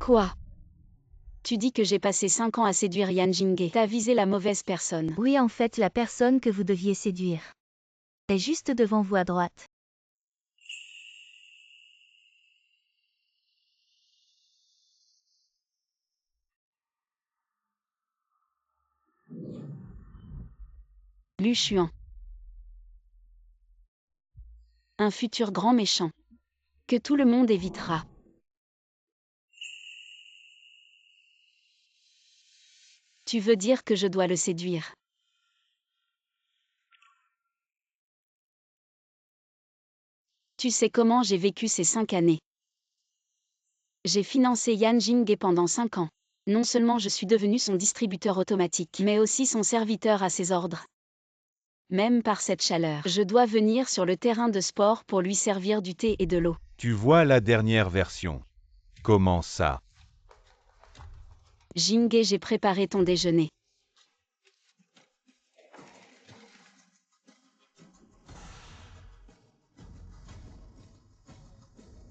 Quoi? Tu dis que j'ai passé 5 ans à séduire Yan Jinghe. T'as visé la mauvaise personne. Oui, en fait, la personne que vous deviez séduire est juste devant vous à droite. Lu Xuan. Un futur grand méchant. Que tout le monde évitera. Tu veux dire que je dois le séduire? Tu sais comment j'ai vécu ces 5 années. J'ai financé Yan Jinghe pendant 5 ans. Non seulement je suis devenu son distributeur automatique, mais aussi son serviteur à ses ordres. Même par cette chaleur, je dois venir sur le terrain de sport pour lui servir du thé et de l'eau. Tu vois la dernière version. Comment ça? Jinghe, j'ai préparé ton déjeuner.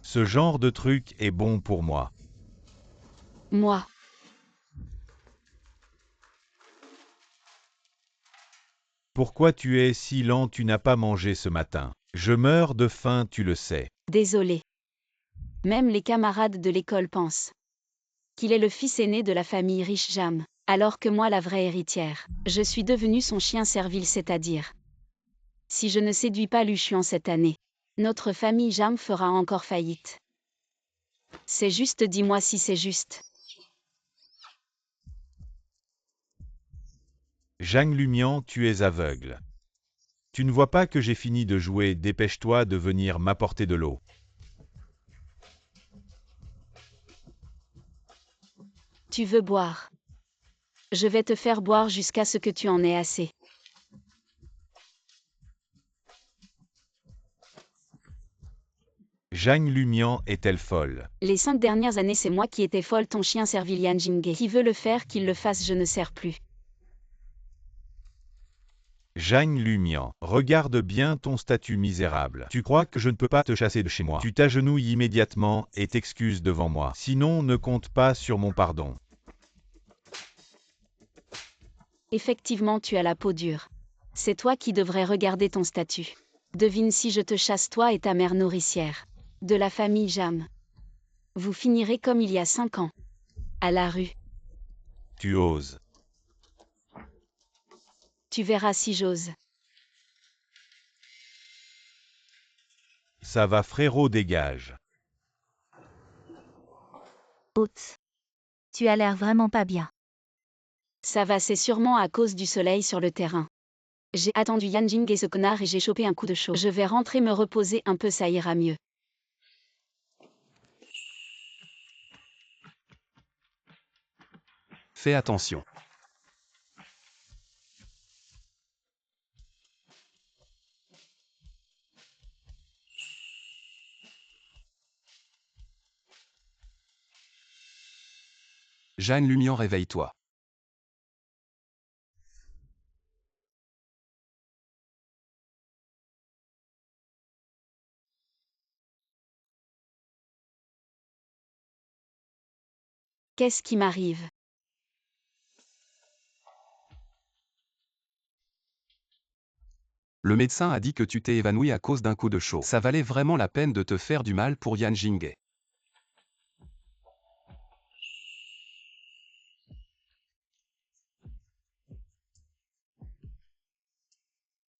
Ce genre de truc est bon pour moi. Moi. Pourquoi tu es si lent? Tu n'as pas mangé ce matin. Je meurs de faim, tu le sais. Désolé. Même les camarades de l'école pensent qu'il est le fils aîné de la famille riche Jam, alors que moi la vraie héritière, je suis devenue son chien servile, c'est-à-dire. Si je ne séduis pas Lu Xuan cette année, notre famille Jam fera encore faillite. C'est juste, dis-moi si c'est juste. Zhang Lumian, tu es aveugle. Tu ne vois pas que j'ai fini de jouer? Dépêche-toi de venir m'apporter de l'eau. Tu veux boire? Je vais te faire boire jusqu'à ce que tu en aies assez. Zhang Lumian est-elle folle? Les 5 dernières années, c'est moi qui étais folle, ton chien servile Yan Jinghe. Qui veut le faire, qu'il le fasse, je ne sers plus. Zhang Lumian, regarde bien ton statut misérable. Tu crois que je ne peux pas te chasser de chez moi? Tu t'agenouilles immédiatement et t'excuses devant moi. Sinon, ne compte pas sur mon pardon. Effectivement, tu as la peau dure. C'est toi qui devrais regarder ton statut. Devine si je te chasse, toi et ta mère nourricière. De la famille Jam. Vous finirez comme il y a 5 ans. À la rue. Tu oses. Tu verras si j'ose. Ça va frérot, dégage. Oups. Tu as l'air vraiment pas bien. Ça va, c'est sûrement à cause du soleil sur le terrain. J'ai attendu Yan Jinghe, ce connard, et j'ai chopé un coup de chaud. Je vais rentrer me reposer un peu, ça ira mieux. Fais attention. Jeanne Lumian, réveille-toi. Qu'est-ce qui m'arrive? Le médecin a dit que tu t'es évanoui à cause d'un coup de chaud. Ça valait vraiment la peine de te faire du mal pour Yan Jinghe.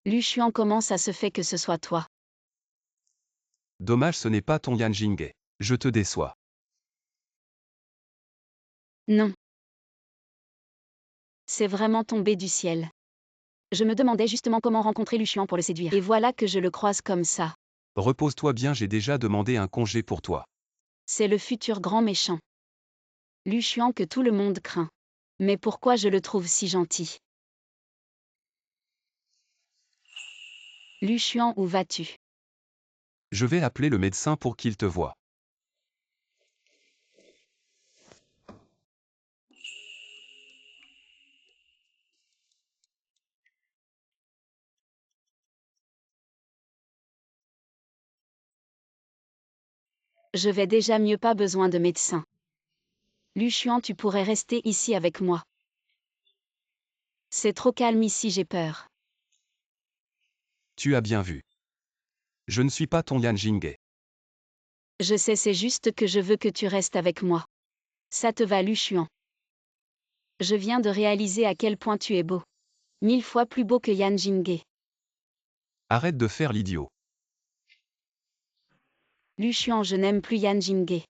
Lu Xuan, comment ça se fait que ce soit toi? Dommage, ce n'est pas ton Yan Jinghe. Je te déçois. Non. C'est vraiment tombé du ciel. Je me demandais justement comment rencontrer Lu Xuan pour le séduire. Et voilà que je le croise comme ça. Repose-toi bien, j'ai déjà demandé un congé pour toi. C'est le futur grand méchant. Lu Xuan que tout le monde craint. Mais pourquoi je le trouve si gentil? Lu Xuan, où vas-tu? Je vais appeler le médecin pour qu'il te voie. Je vais déjà mieux, pas besoin de médecin. Lu Xuan, tu pourrais rester ici avec moi. C'est trop calme ici, j'ai peur. Tu as bien vu. Je ne suis pas ton Yan Jinghe. Je sais, c'est juste que je veux que tu restes avec moi. Ça te va, Lu Xuan? Je viens de réaliser à quel point tu es beau. 1000 fois plus beau que Yan Jinghe. Arrête de faire l'idiot. Lu Xuan, je n'aime plus Yan Jinghe.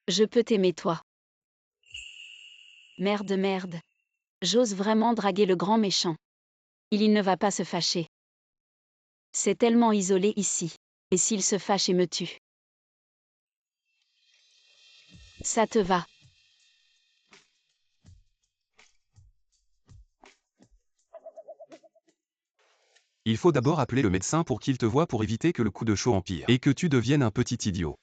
Je peux t'aimer toi. Merde. J'ose vraiment draguer le grand méchant. Il ne va pas se fâcher. C'est tellement isolé ici. Et s'il se fâche et me tue? Ça te va? Il faut d'abord appeler le médecin pour qu'il te voie pour éviter que le coup de chaud empire et que tu deviennes un petit idiot.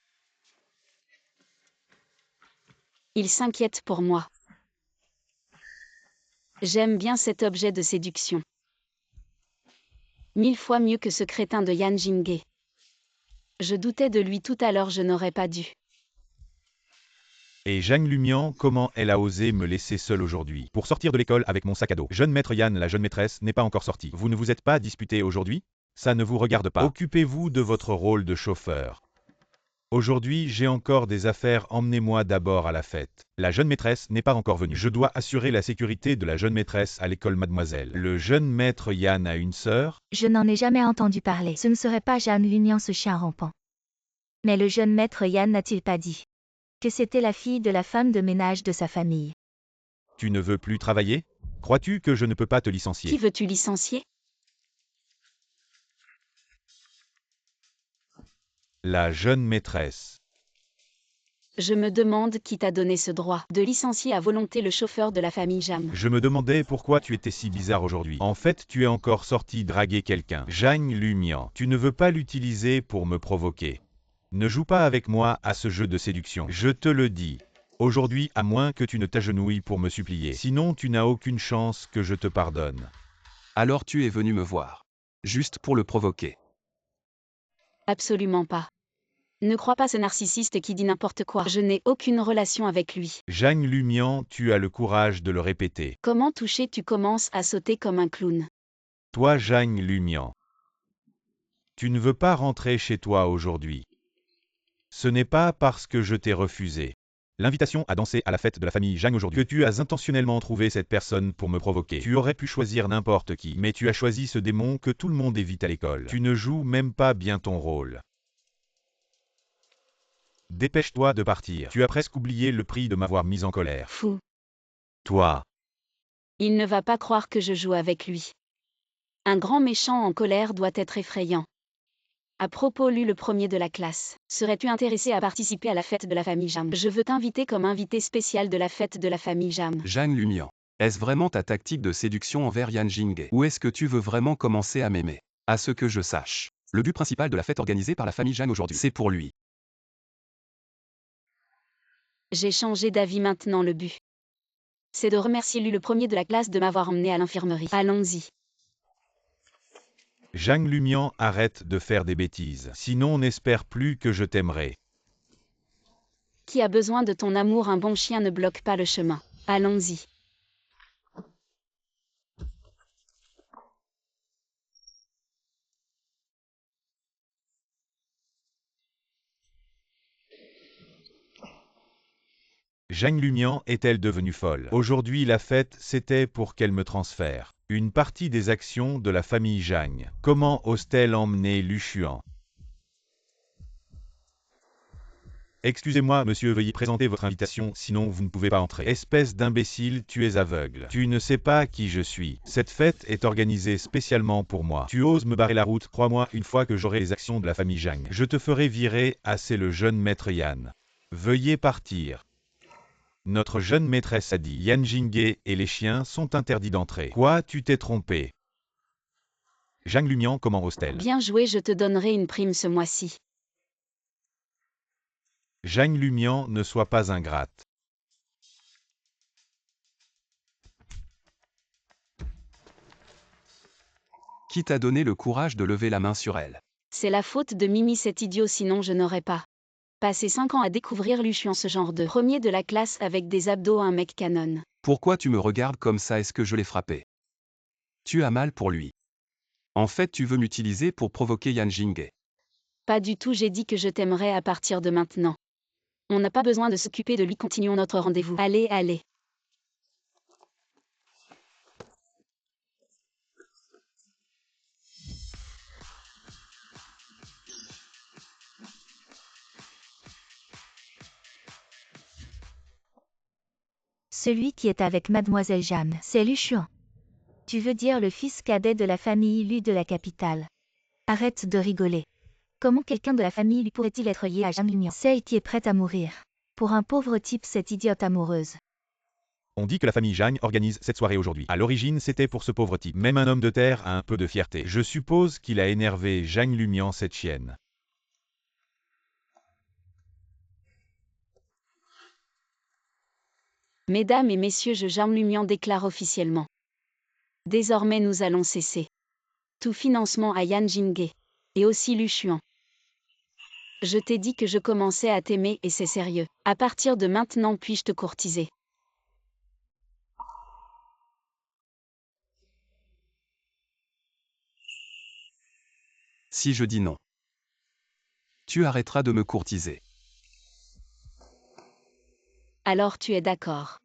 Il s'inquiète pour moi. J'aime bien cet objet de séduction. 1000 fois mieux que ce crétin de Yan Jinghe. Je doutais de lui tout à l'heure, je n'aurais pas dû. Et Zhang Lumian, comment elle a osé me laisser seule aujourd'hui pour sortir de l'école avec mon sac à dos. Jeune maître Yan, la jeune maîtresse, n'est pas encore sortie. Vous ne vous êtes pas disputé aujourd'hui? Ça ne vous regarde pas. Occupez-vous de votre rôle de chauffeur. Aujourd'hui, j'ai encore des affaires, emmenez-moi d'abord à la fête. La jeune maîtresse n'est pas encore venue. Je dois assurer la sécurité de la jeune maîtresse à l'école, mademoiselle. Le jeune maître Yan a une sœur? Je n'en ai jamais entendu parler. Ce ne serait pas Zhang Lumian, ce chien rampant. Mais le jeune maître Yan n'a-t-il pas dit que c'était la fille de la femme de ménage de sa famille? Tu ne veux plus travailler? Crois-tu que je ne peux pas te Qui licencier? veux-tu licencier? La jeune maîtresse. Je me demande qui t'a donné ce droit de licencier à volonté le chauffeur de la famille Jam. Je me demandais pourquoi tu étais si bizarre aujourd'hui. En fait, tu es encore sorti draguer quelqu'un. Zhang Lumian, tu ne veux pas l'utiliser pour me provoquer. Ne joue pas avec moi à ce jeu de séduction. Je te le dis. Aujourd'hui, à moins que tu ne t'agenouilles pour me supplier. Sinon, tu n'as aucune chance que je te pardonne. Alors tu es venu me voir. Juste pour le provoquer. Absolument pas. Ne crois pas ce narcissiste qui dit n'importe quoi. Je n'ai aucune relation avec lui. Zhang Lumian, tu as le courage de le répéter. Comment toucher? Tu commences à sauter comme un clown. Toi, Zhang Lumian. Tu ne veux pas rentrer chez toi aujourd'hui. Ce n'est pas parce que je t'ai refusé l'invitation à danser à la fête de la famille Zhang aujourd'hui que tu as intentionnellement trouvé cette personne pour me provoquer. Tu aurais pu choisir n'importe qui, mais tu as choisi ce démon que tout le monde évite à l'école. Tu ne joues même pas bien ton rôle. Dépêche-toi de partir. Tu as presque oublié le prix de m'avoir mis en colère. Fou. Toi. Il ne va pas croire que je joue avec lui. Un grand méchant en colère doit être effrayant. À propos, Lu, le premier de la classe, serais-tu intéressé à participer à la fête de la famille Jam? Je veux t'inviter comme invité spécial de la fête de la famille Jam. Zhang Lumian. Est-ce vraiment ta tactique de séduction envers Yan Jinghe? Ou est-ce que tu veux vraiment commencer à m'aimer? À ce que je sache. Le but principal de la fête organisée par la famille Zhang aujourd'hui, c'est pour lui. J'ai changé d'avis maintenant, le but. C'est de remercier Lu, le premier de la classe, de m'avoir emmené à l'infirmerie. Allons-y. Zhang Lumian, arrête de faire des bêtises. Sinon, n'espère plus que je t'aimerai. Qui a besoin de ton amour? Un bon chien ne bloque pas le chemin. Allons-y. Zhang Lumian est-elle devenue folle? Aujourd'hui, la fête, c'était pour qu'elle me transfère une partie des actions de la famille Zhang. Comment ose-t-elle emmener Lu Xuan? Excusez-moi, monsieur, veuillez présenter votre invitation, sinon vous ne pouvez pas entrer. Espèce d'imbécile, tu es aveugle. Tu ne sais pas qui je suis. Cette fête est organisée spécialement pour moi. Tu oses me barrer la route, crois-moi, une fois que j'aurai les actions de la famille Zhang. Je te ferai virer, c'est le jeune maître Yan. Veuillez partir. Notre jeune maîtresse a dit Yan Jinghe et les chiens sont interdits d'entrer. Quoi, tu t'es trompé? Zhang Lumian, comment ose-t-elle? Bien joué, je te donnerai une prime ce mois-ci. Zhang Lumian, ne sois pas ingrate. Qui t'a donné le courage de lever la main sur elle? C'est la faute de Mimi, cet idiot, sinon je n'aurais pas Passé 5 ans à découvrir Lucian, ce genre de premier de la classe avec des abdos, un mec canon. Pourquoi tu me regardes comme ça? Est-ce que je l'ai frappé? Tu as mal pour lui. En fait, tu veux m'utiliser pour provoquer Yan Jinghe. Pas du tout, j'ai dit que je t'aimerais à partir de maintenant. On n'a pas besoin de s'occuper de lui, continuons notre rendez-vous. Allez, allez. Celui qui est avec Mademoiselle Jeanne, c'est Lucian. Tu veux dire le fils cadet de la famille Lu de la capitale. Arrête de rigoler. Comment quelqu'un de la famille Lu pourrait-il être lié à Jeanne Lumian, celle qui est prête à mourir? Pour un pauvre type, cette idiote amoureuse. On dit que la famille Jang organise cette soirée aujourd'hui. À l'origine, c'était pour ce pauvre type. Même un homme de terre a un peu de fierté. Je suppose qu'il a énervé Jang Lumian, cette chienne. Mesdames et messieurs, Jeanne Lumian déclare officiellement. Désormais nous allons cesser tout financement à Yan Jinghe. Et aussi Lucian. Je t'ai dit que je commençais à t'aimer et c'est sérieux. À partir de maintenant, puis-je te courtiser? Si je dis non, tu arrêteras de me courtiser. Alors tu es d'accord.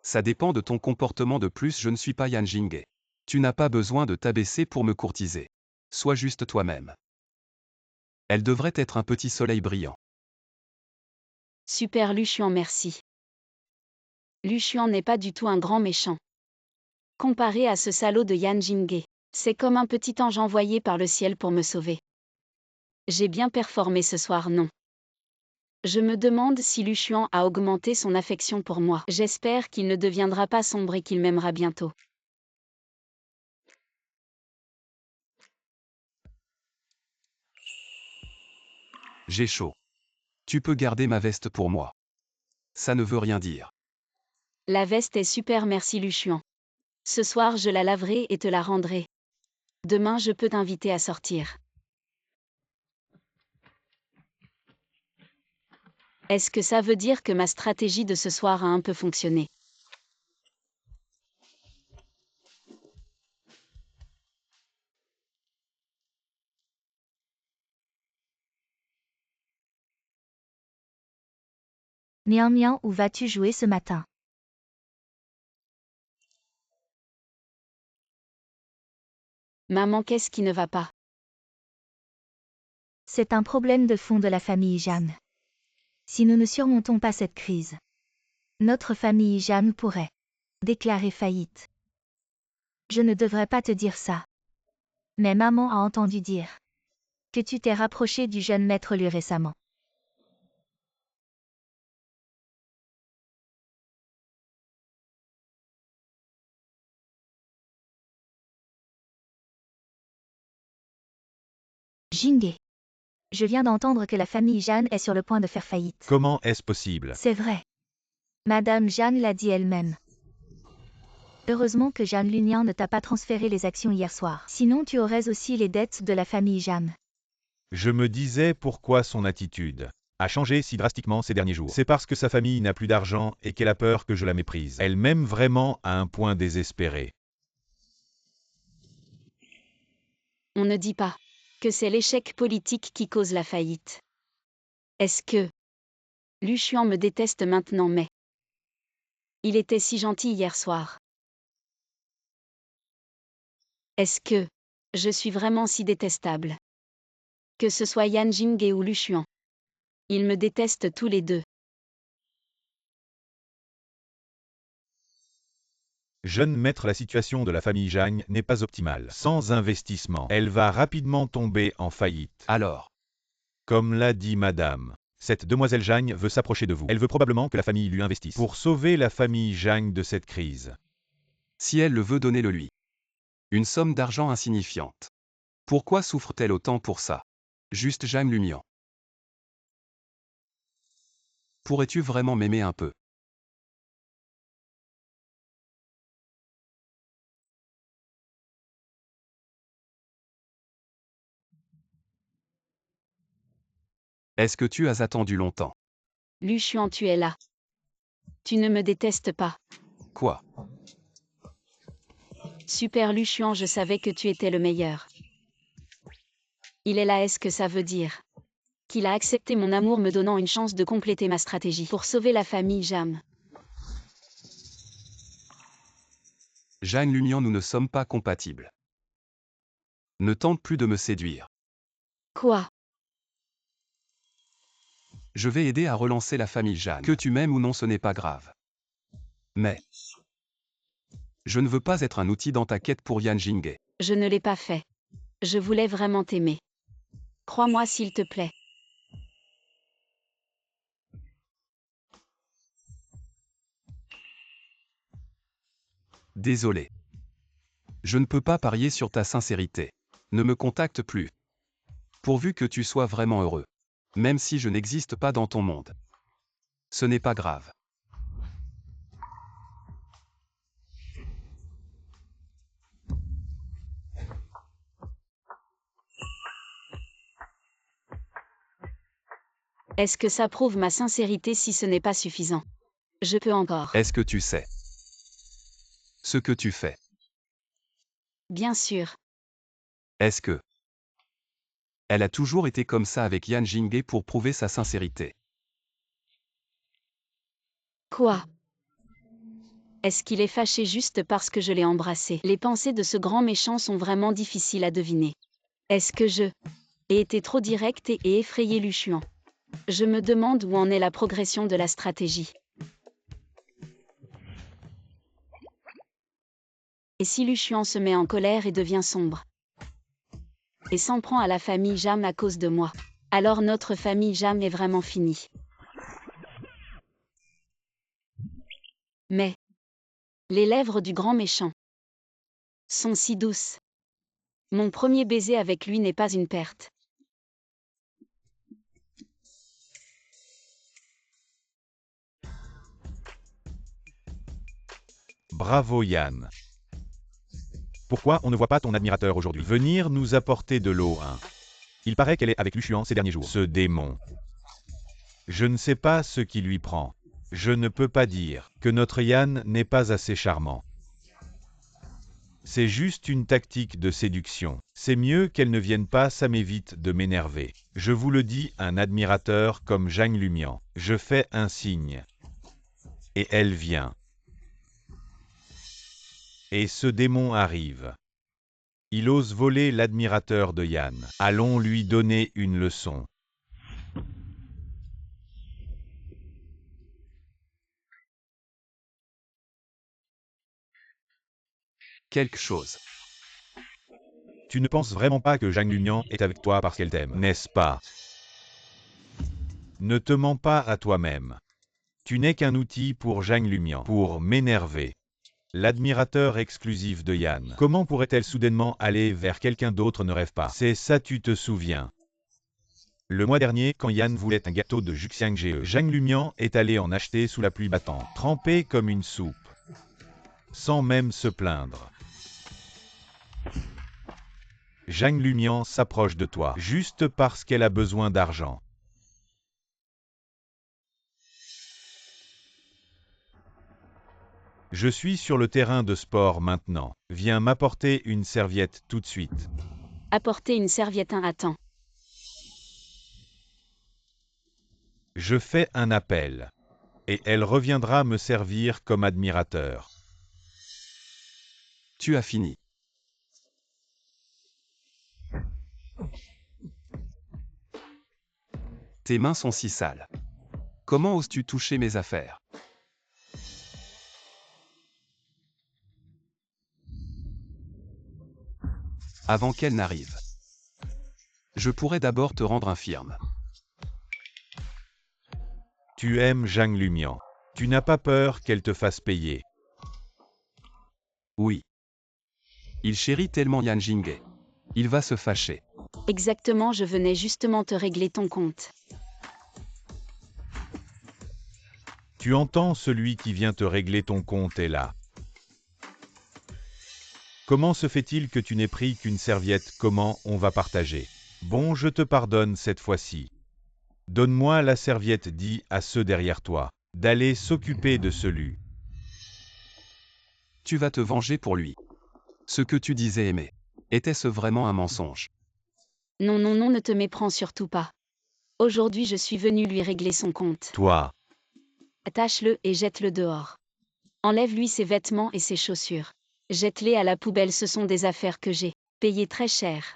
Ça dépend de ton comportement. De plus, je ne suis pas Yan Jinghe. Tu n'as pas besoin de t'abaisser pour me courtiser. Sois juste toi-même. Elle devrait être un petit soleil brillant. Super Lucian, merci. Lucian n'est pas du tout un grand méchant. Comparé à ce salaud de Yan Jinghe, c'est comme un petit ange envoyé par le ciel pour me sauver. J'ai bien performé ce soir, non? Je me demande si Lucian a augmenté son affection pour moi. J'espère qu'il ne deviendra pas sombre et qu'il m'aimera bientôt. J'ai chaud. Tu peux garder ma veste pour moi. Ça ne veut rien dire. La veste est super, merci Lucian. Ce soir je la laverai et te la rendrai. Demain je peux t'inviter à sortir. Est-ce que ça veut dire que ma stratégie de ce soir a un peu fonctionné? Mian Mian, où vas-tu jouer ce matin? Maman, qu'est-ce qui ne va pas? C'est un problème de fond de la famille Jeanne. Si nous ne surmontons pas cette crise, notre famille Jeanne pourrait déclarer faillite. Je ne devrais pas te dire ça. Mais maman a entendu dire que tu t'es rapproché du jeune maître Lu récemment. Jinghe. Je viens d'entendre que la famille Jeanne est sur le point de faire faillite. Comment est-ce possible? C'est vrai. Madame Jeanne l'a dit elle-même. Heureusement que Jeanne Lumian ne t'a pas transféré les actions hier soir. Sinon tu aurais aussi les dettes de la famille Jeanne. Je me disais pourquoi son attitude a changé si drastiquement ces derniers jours. C'est parce que sa famille n'a plus d'argent et qu'elle a peur que je la méprise. Elle m'aime vraiment à un point désespéré. On ne dit pas que c'est l'échec politique qui cause la faillite. Est-ce que Lucian me déteste maintenant, mais il était si gentil hier soir. Est-ce que je suis vraiment si détestable? Que ce soit Yan Jinghe ou Lucian. Ils me détestent tous les deux. Jeune maître, la situation de la famille Jang n'est pas optimale. Sans investissement, elle va rapidement tomber en faillite. Alors, Comme l'a dit madame, cette demoiselle Jang veut s'approcher de vous. Elle veut probablement que la famille lui investisse. Pour sauver la famille Jang de cette crise. si elle le veut, donnez-le lui. Une somme d'argent insignifiante. Pourquoi souffre-t-elle autant pour ça? Juste Jeanne Lumian. Pourrais-tu vraiment m'aimer un peu? Est-ce que tu as attendu longtemps? Lu Xuan, tu es là. Tu ne me détestes pas. Quoi? Super Lu Xuan, je savais que tu étais le meilleur. Il est là, est-ce que ça veut dire qu'il a accepté mon amour me donnant une chance de compléter ma stratégie pour sauver la famille Jam? Zhang Lumian, nous ne sommes pas compatibles. Ne tente plus de me séduire. Quoi? Je vais aider à relancer la famille Zhang. Que tu m'aimes ou non, ce n'est pas grave. Mais je ne veux pas être un outil dans ta quête pour Yan Jinghe. Je ne l'ai pas fait. Je voulais vraiment t'aimer. Crois-moi s'il te plaît. Désolé. Je ne peux pas parier sur ta sincérité. Ne me contacte plus. Pourvu que tu sois vraiment heureux. Même si je n'existe pas dans ton monde. Ce n'est pas grave. Est-ce que ça prouve ma sincérité? Si ce n'est pas suffisant, je peux encore. Est-ce que tu sais ce que tu fais? Bien sûr. Est-ce que elle a toujours été comme ça avec Yan Jinghe pour prouver sa sincérité? Quoi? Est-ce qu'il est fâché juste parce que je l'ai embrassé? Les pensées de ce grand méchant sont vraiment difficiles à deviner. Est-ce que je ai été trop direct et effrayé Lu Xuan? Je me demande où en est la progression de la stratégie. Et si Lu Xuan se met en colère et devient sombre? Et s'en prend à la famille Jam à cause de moi? Alors notre famille Jam est vraiment finie. Mais les lèvres du grand méchant sont si douces. Mon premier baiser avec lui n'est pas une perte. Bravo Yann. Pourquoi on ne voit pas ton admirateur aujourd'hui venir nous apporter de l'eau, hein? Il paraît qu'elle est avec Lu Xuan ces derniers jours. Ce démon. Je ne sais pas ce qui lui prend. Je ne peux pas dire que notre Yann n'est pas assez charmant. C'est juste une tactique de séduction. C'est mieux qu'elle ne vienne pas, ça m'évite de m'énerver. Je vous le dis, un admirateur comme Zhang Lumian. Je fais un signe. Et elle vient. Et ce démon arrive. Il ose voler l'admirateur de Yann. Allons lui donner une leçon. Quelque chose. Tu ne penses vraiment pas que Zhang Lumian est avec toi parce qu'elle t'aime, n'est-ce pas? Ne te mens pas à toi-même. Tu n'es qu'un outil pour Zhang Lumian, pour m'énerver. L'admirateur exclusif de Yann. Comment pourrait-elle soudainement aller vers quelqu'un d'autre? Ne rêve pas. C'est ça, tu te souviens. Le mois dernier, quand Yann voulait un gâteau de Juxiangge, Zhang Lumian est allé en acheter sous la pluie battante, trempé comme une soupe, sans même se plaindre. Zhang Lumian s'approche de toi, juste parce qu'elle a besoin d'argent. Je suis sur le terrain de sport maintenant. Viens m'apporter une serviette tout de suite. Apporter une serviette, un attends. Je fais un appel. Et elle reviendra me servir comme admirateur. Tu as fini. Tes mains sont si sales. Comment oses-tu toucher mes affaires? Avant qu'elle n'arrive. Je pourrais d'abord te rendre infirme. Tu aimes Zhang Lumian. Tu n'as pas peur qu'elle te fasse payer. Oui. Il chérit tellement Yan Jinghe. Il va se fâcher. Exactement, je venais justement te régler ton compte. Tu entends, celui qui vient te régler ton compte est là. Comment se fait-il que tu n'aies pris qu'une serviette? Comment on va partager? Bon, je te pardonne cette fois-ci. Donne-moi la serviette, dis à ceux derrière toi, d'aller s'occuper de celui. Tu vas te venger pour lui. Ce que tu disais aimer. Était-ce vraiment un mensonge? Non, non, non, ne te méprends surtout pas. Aujourd'hui je suis venu lui régler son compte. Toi, Attache-le et jette-le dehors. Enlève-lui ses vêtements et ses chaussures. Jette-les à la poubelle, ce sont des affaires que j'ai payées très cher.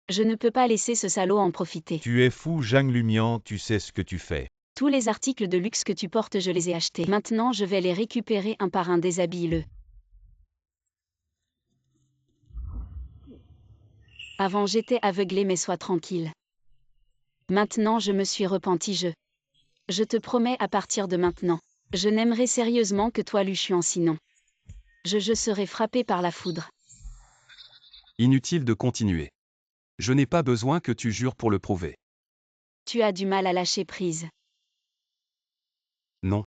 Je ne peux pas laisser ce salaud en profiter. tu es fou, Zhang Lumian, tu sais ce que tu fais. Tous les articles de luxe que tu portes, je les ai achetés. Maintenant je vais les récupérer un par un, déshabille-le. Avant j'étais aveuglé, mais sois tranquille. Maintenant je me suis repenti, je te promets, à partir de maintenant, je n'aimerai sérieusement que toi, Luchuan, sinon je serai frappé par la foudre. Inutile de continuer. Je n'ai pas besoin que tu jures pour le prouver. Tu as du mal à lâcher prise. Non.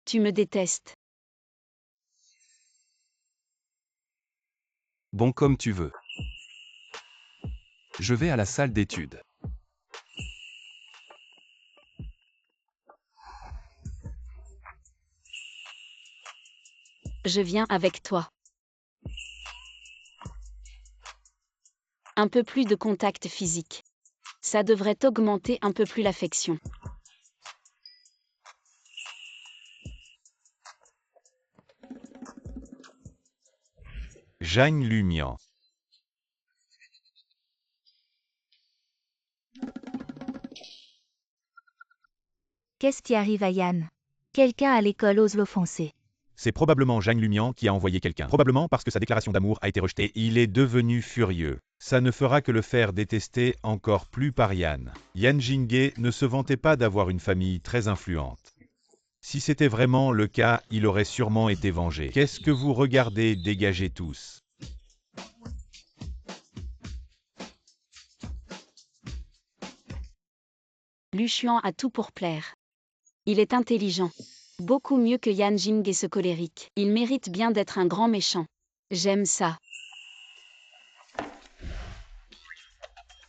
Tu me détestes. Bon, comme tu veux. Je vais à la salle d'études. Je viens avec toi. Un peu plus de contact physique. Ça devrait augmenter un peu plus l'affection. Zhang Lumian. Qu'est-ce qui arrive à Yann? Quelqu'un à l'école ose l'offenser. C'est probablement Zhang Lumian qui a envoyé quelqu'un. Probablement parce que sa déclaration d'amour a été rejetée. Il est devenu furieux. Ça ne fera que le faire détester encore plus par Yan. Yan Jinghe ne se vantait pas d'avoir une famille très influente. Si c'était vraiment le cas, il aurait sûrement été vengé. Qu'est-ce que vous regardez? Dégagez tous. Luchuan a tout pour plaire. Il est intelligent. Beaucoup mieux que Yan Jinghe, ce colérique. Il mérite bien d'être un grand méchant. J'aime ça.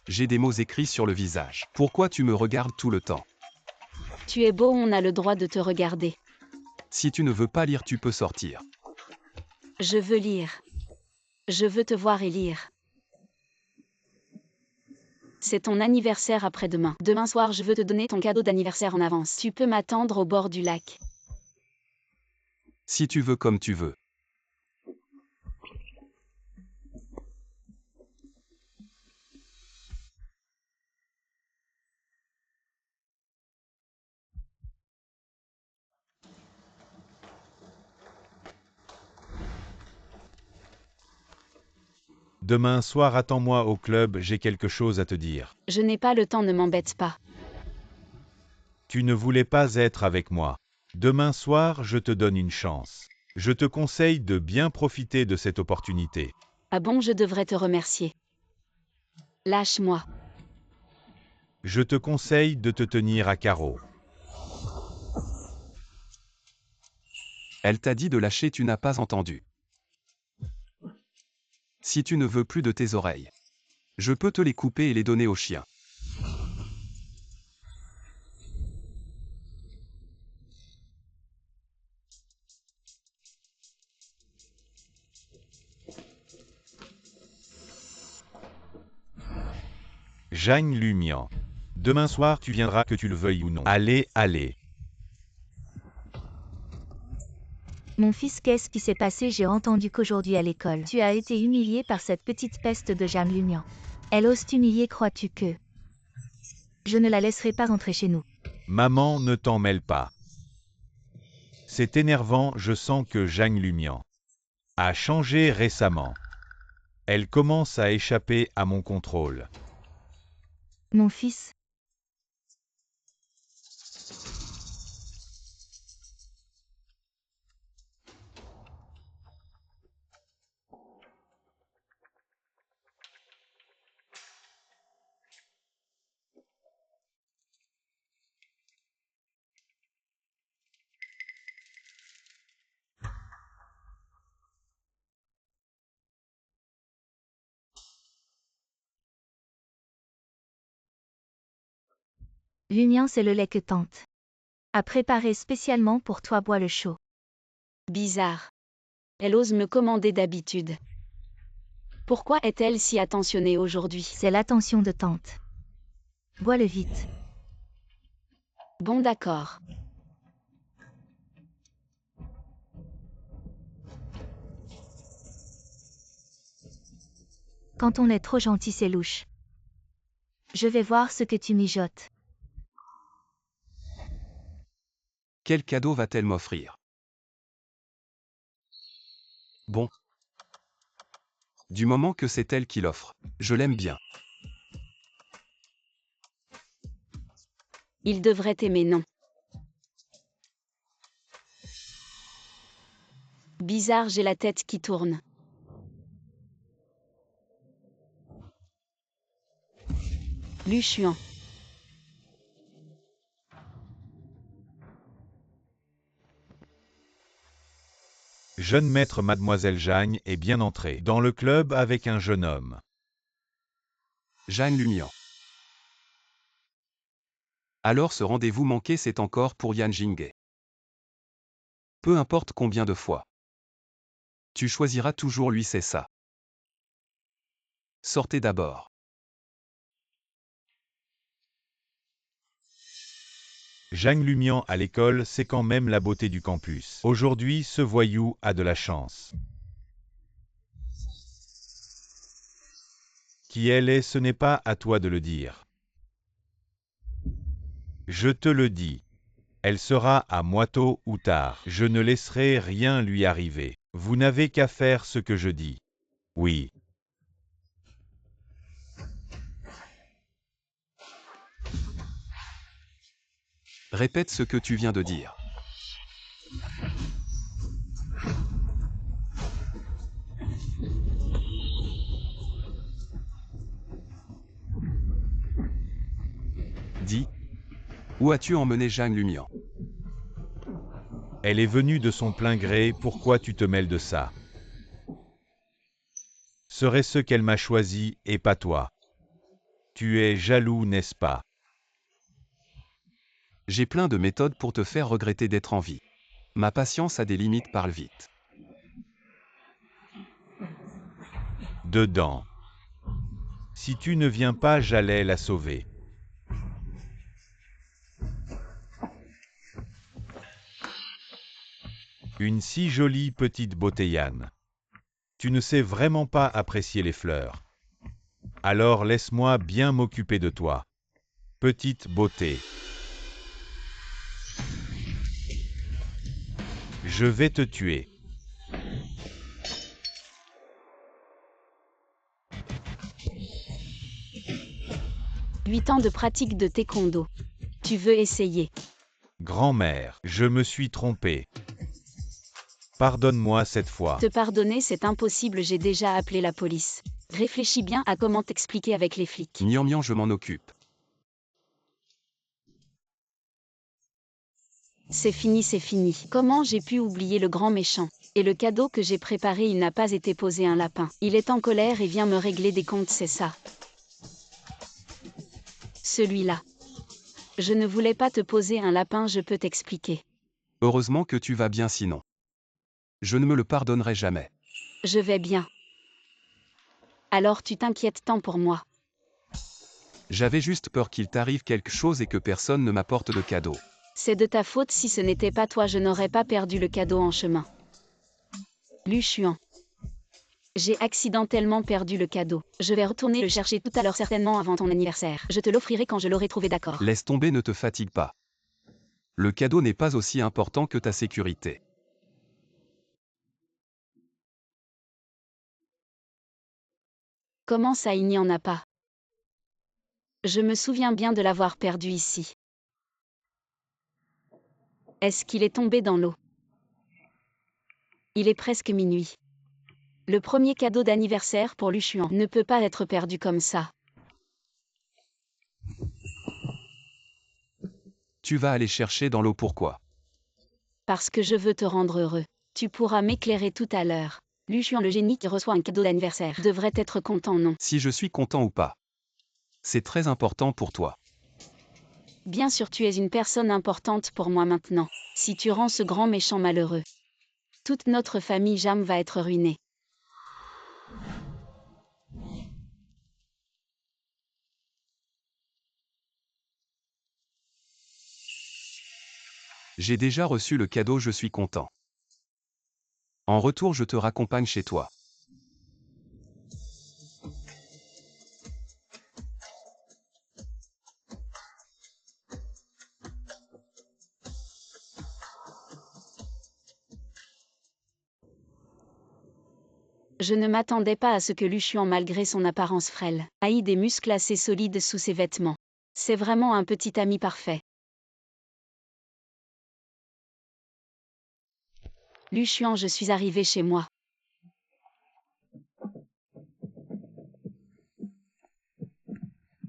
J'ai des mots écrits sur le visage. Pourquoi tu me regardes tout le temps? Tu es beau, on a le droit de te regarder. Si tu ne veux pas lire, tu peux sortir. Je veux lire. Je veux te voir et lire. C'est ton anniversaire après-demain. Demain soir, je veux te donner ton cadeau d'anniversaire en avance. Tu peux m'attendre au bord du lac. Si tu veux, comme tu veux. Demain soir, attends-moi au club, j'ai quelque chose à te dire. Je n'ai pas le temps, ne m'embête pas. Tu ne voulais pas être avec moi. Demain soir, je te donne une chance. Je te conseille de bien profiter de cette opportunité. Ah bon, je devrais te remercier. Lâche-moi. Je te conseille de te tenir à carreau. Elle t'a dit de lâcher, tu n'as pas entendu. Si tu ne veux plus de tes oreilles, je peux te les couper et les donner aux chiens. Zhang Lumian. Demain soir, tu viendras que tu le veuilles ou non. Allez, allez. Mon fils, qu'est-ce qui s'est passé? J'ai entendu qu'aujourd'hui à l'école, tu as été humilié par cette petite peste de Jeanne Lumian. Elle ose t'humilier, crois-tu que... Je ne la laisserai pas rentrer chez nous. Maman, ne t'en mêle pas. C'est énervant, je sens que Zhang Lumian a changé récemment. Elle commence à échapper à mon contrôle. Mon fils, L'union c'est le lait que tante a préparé spécialement pour toi, bois le chaud. Bizarre. Elle ose me commander d'habitude. Pourquoi est-elle si attentionnée aujourd'hui? C'est l'attention de tante. Bois-le vite. Bon d'accord. Quand on est trop gentil, c'est louche. Je vais voir ce que tu mijotes. Quel cadeau va-t-elle m'offrir? Bon. Du moment que c'est elle qui l'offre, je l'aime bien. Il devrait aimer, non? Bizarre, j'ai la tête qui tourne. Luchuan. Jeune maître Mademoiselle Jagne est bien entrée dans le club avec un jeune homme. Jeanne Lumian. Alors ce rendez-vous manqué, c'est encore pour Yan Jinghe. Peu importe combien de fois. Tu choisiras toujours lui, c'est ça. Sortez d'abord. Jagne Lumian à l'école, c'est quand même la beauté du campus. Aujourd'hui, ce voyou a de la chance. Qui elle est, ce n'est pas à toi de le dire. Je te le dis. Elle sera à moi tôt ou tard. Je ne laisserai rien lui arriver. Vous n'avez qu'à faire ce que je dis. Oui. Répète ce que tu viens de dire. Dis. Où as-tu emmené Jeanne Lumian? Elle est venue de son plein gré, pourquoi tu te mêles de ça? Serait-ce qu'elle m'a choisi et pas toi? Tu es jaloux, n'est-ce pas? J'ai plein de méthodes pour te faire regretter d'être en vie. Ma patience a des limites, parle vite. Dedans. Si tu ne viens pas, j'allais la sauver. Une si jolie petite beauté, Yann. Tu ne sais vraiment pas apprécier les fleurs. Alors laisse-moi bien m'occuper de toi. Petite beauté. Je vais te tuer. « 8 ans de pratique de taekwondo. Tu veux essayer? Grand-mère, je me suis trompé. Pardonne-moi cette fois. Te pardonner, c'est impossible, j'ai déjà appelé la police. Réfléchis bien à comment t'expliquer avec les flics. Mian Mian, je m'en occupe. C'est fini, c'est fini. Comment j'ai pu oublier le grand méchant? Et le cadeau que j'ai préparé, il n'a pas été posé, un lapin. Il est en colère et vient me régler des comptes, c'est ça. Celui-là. Je ne voulais pas te poser un lapin, je peux t'expliquer. Heureusement que tu vas bien, sinon. Je ne me le pardonnerai jamais. Je vais bien. Alors tu t'inquiètes tant pour moi. J'avais juste peur qu'il t'arrive quelque chose et que personne ne m'apporte de cadeau. C'est de ta faute, si ce n'était pas toi, je n'aurais pas perdu le cadeau en chemin. Luchuan. J'ai accidentellement perdu le cadeau. Je vais retourner le chercher tout à l'heure, certainement avant ton anniversaire. Je te l'offrirai quand je l'aurai trouvé, d'accord? Laisse tomber, ne te fatigue pas. Le cadeau n'est pas aussi important que ta sécurité. Comment ça, il n'y en a pas? Je me souviens bien de l'avoir perdu ici. Est-ce qu'il est tombé dans l'eau? Il est presque minuit. Le premier cadeau d'anniversaire pour Luchuan ne peut pas être perdu comme ça. Tu vas aller chercher dans l'eau, pourquoi? Parce que je veux te rendre heureux. Tu pourras m'éclairer tout à l'heure. Luchuan, le génie qui reçoit un cadeau d'anniversaire, devrait être content, non? Si je suis content ou pas. C'est très important pour toi. Bien sûr, tu es une personne importante pour moi maintenant. Si tu rends ce grand méchant malheureux, toute notre famille Jam va être ruinée. J'ai déjà reçu le cadeau, je suis content. En retour, je te raccompagne chez toi. Je ne m'attendais pas à ce que Lu Xuan, malgré son apparence frêle, ait des muscles assez solides sous ses vêtements. C'est vraiment un petit ami parfait. Lu Xuan, je suis arrivé chez moi.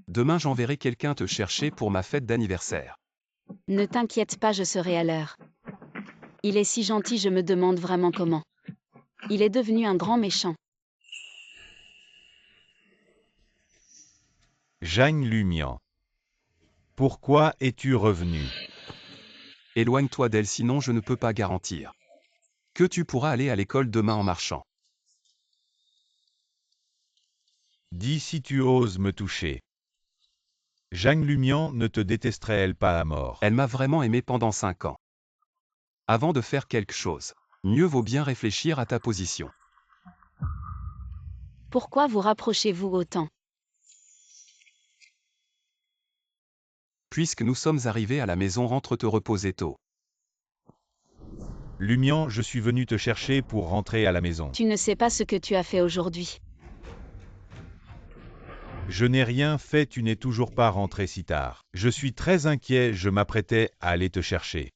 Demain, j'enverrai quelqu'un te chercher pour ma fête d'anniversaire. Ne t'inquiète pas, je serai à l'heure. Il est si gentil, je me demande vraiment comment. Il est devenu un grand méchant. Zhang Lumian. Pourquoi es-tu revenu? Éloigne-toi d'elle, sinon je ne peux pas garantir que tu pourras aller à l'école demain en marchant. Dis si tu oses me toucher. Zhang Lumian ne te détesterait-elle pas à mort? Elle m'a vraiment aimé pendant 5 ans. Avant de faire quelque chose, mieux vaut bien réfléchir à ta position. Pourquoi vous rapprochez-vous autant? Puisque nous sommes arrivés à la maison, rentre te reposer tôt. Lumian, je suis venu te chercher pour rentrer à la maison. Tu ne sais pas ce que tu as fait aujourd'hui. Je n'ai rien fait, tu n'es toujours pas rentré si tard. Je suis très inquiet, je m'apprêtais à aller te chercher.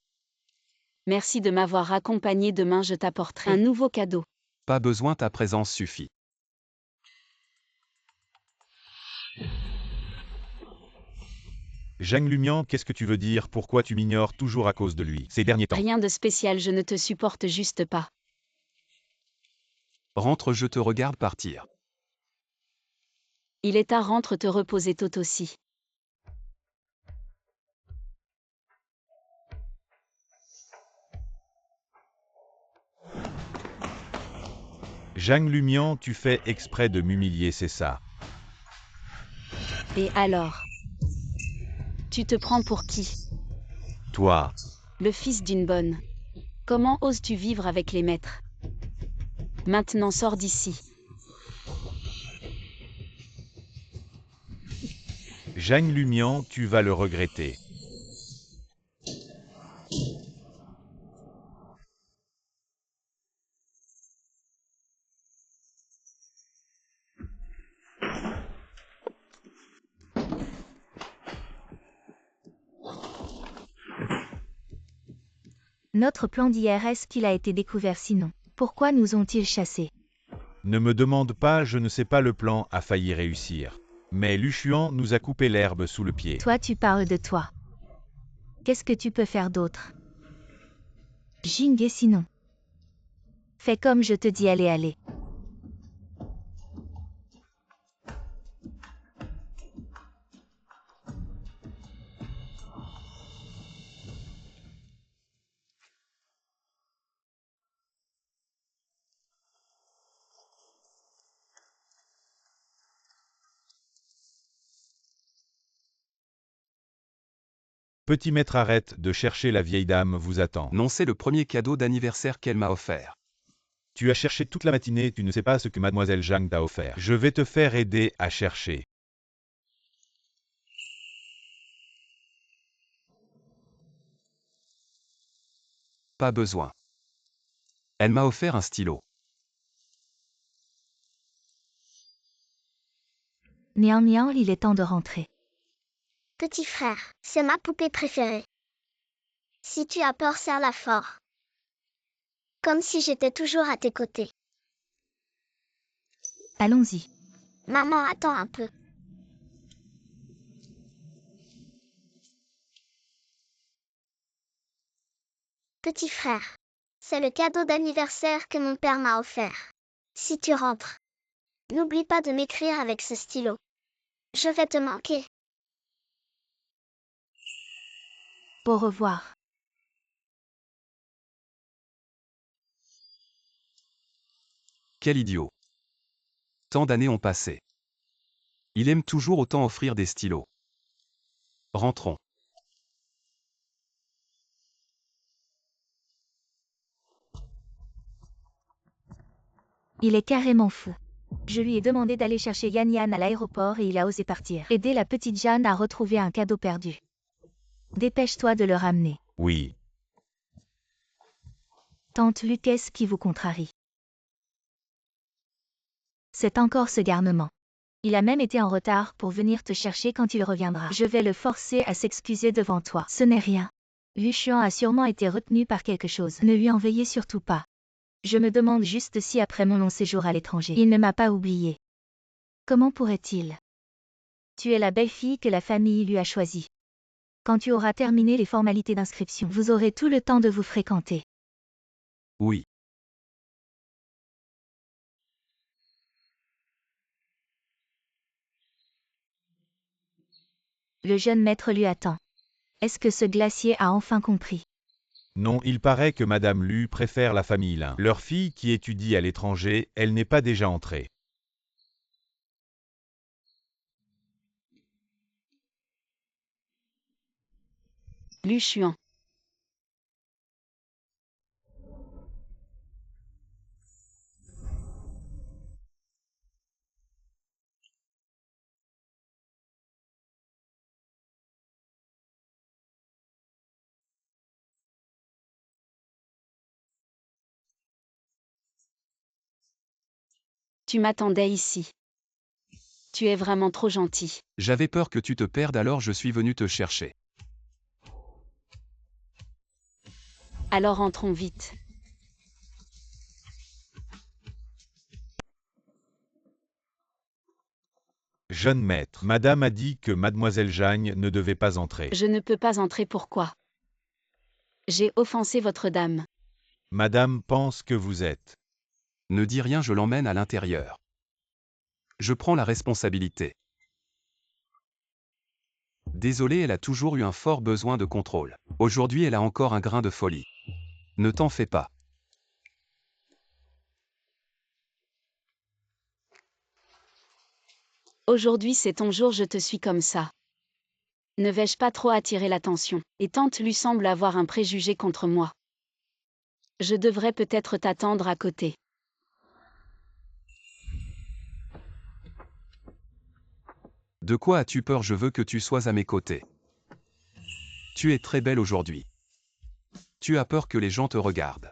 Merci de m'avoir accompagné, demain je t'apporterai un nouveau cadeau. Pas besoin, ta présence suffit. Zhang Lumian, qu'est-ce que tu veux dire? Pourquoi tu m'ignores toujours à cause de lui, ces derniers temps? Rien de spécial, je ne te supporte juste pas. Rentre, je te regarde partir. Il est tard, rentre te reposer tôt aussi. Zhang Lumian, tu fais exprès de m'humilier, c'est ça? Et alors? Tu te prends pour qui? Toi, Le fils d'une bonne. Comment oses-tu vivre avec les maîtres? Maintenant sors d'ici. Zhang Lumian, tu vas le regretter. Notre plan d'hier, est-ce qu'il a été découvert sinon? Pourquoi nous ont-ils chassés? Ne me demande pas, je ne sais pas, le plan a failli réussir. Mais Lu Xuan nous a coupé l'herbe sous le pied. Toi, tu parles de toi. Qu'est-ce que tu peux faire d'autre? Jinghe sinon. Fais comme je te dis, allez. Petit maître, arrête de chercher, la vieille dame vous attend. Non, c'est le premier cadeau d'anniversaire qu'elle m'a offert. Tu as cherché toute la matinée, tu ne sais pas ce que mademoiselle Zhang t'a offert. Je vais te faire aider à chercher. Pas besoin. Elle m'a offert un stylo. Nian, il est temps de rentrer. Petit frère, c'est ma poupée préférée. Si tu as peur, serre-la fort. Comme si j'étais toujours à tes côtés. Allons-y. Maman, attends un peu. Petit frère, c'est le cadeau d'anniversaire que mon père m'a offert. Si tu rentres, n'oublie pas de m'écrire avec ce stylo. Je vais te manquer. Au revoir. Quel idiot. Tant d'années ont passé. Il aime toujours autant offrir des stylos. Rentrons. Il est carrément fou. Je lui ai demandé d'aller chercher Yan Yan à l'aéroport et il a osé partir. Aider la petite Jeanne à retrouver un cadeau perdu. Dépêche-toi de le ramener. Oui. Tante Lu, qu'est-ce qui vous contrarie? C'est encore ce garnement. Il a même été en retard pour venir te chercher quand il reviendra. Je vais le forcer à s'excuser devant toi. Ce n'est rien. Lu Xuan a sûrement été retenu par quelque chose. Ne lui en veuillez surtout pas. Je me demande juste si après mon long séjour à l'étranger, il ne m'a pas oublié. Comment pourrait-il? Tu es la belle fille que la famille lui a choisie. Quand tu auras terminé les formalités d'inscription, vous aurez tout le temps de vous fréquenter. Oui. Le jeune maître lui attend. Est-ce que ce glacier a enfin compris? Non, il paraît que Madame Lu préfère la famille Lin. Leur fille qui étudie à l'étranger, elle n'est pas déjà entrée. Lu Xuan. Tu m'attendais ici. Tu es vraiment trop gentil. J'avais peur que tu te perdes, alors je suis venu te chercher. Alors entrons vite. Jeune maître, Madame a dit que Mademoiselle Jeanne ne devait pas entrer. Je ne peux pas entrer, pourquoi? J'ai offensé votre dame. Madame pense que vous êtes. Ne dis rien, je l'emmène à l'intérieur. Je prends la responsabilité. Désolé, elle a toujours eu un fort besoin de contrôle. Aujourd'hui, elle a encore un grain de folie. Ne t'en fais pas. Aujourd'hui c'est ton jour, je te suis comme ça. Ne vais-je pas trop attirer l'attention? Et tante lui semble avoir un préjugé contre moi. Je devrais peut-être t'attendre à côté. De quoi as-tu peur? Je veux que tu sois à mes côtés. Tu es très belle aujourd'hui. Tu as peur que les gens te regardent.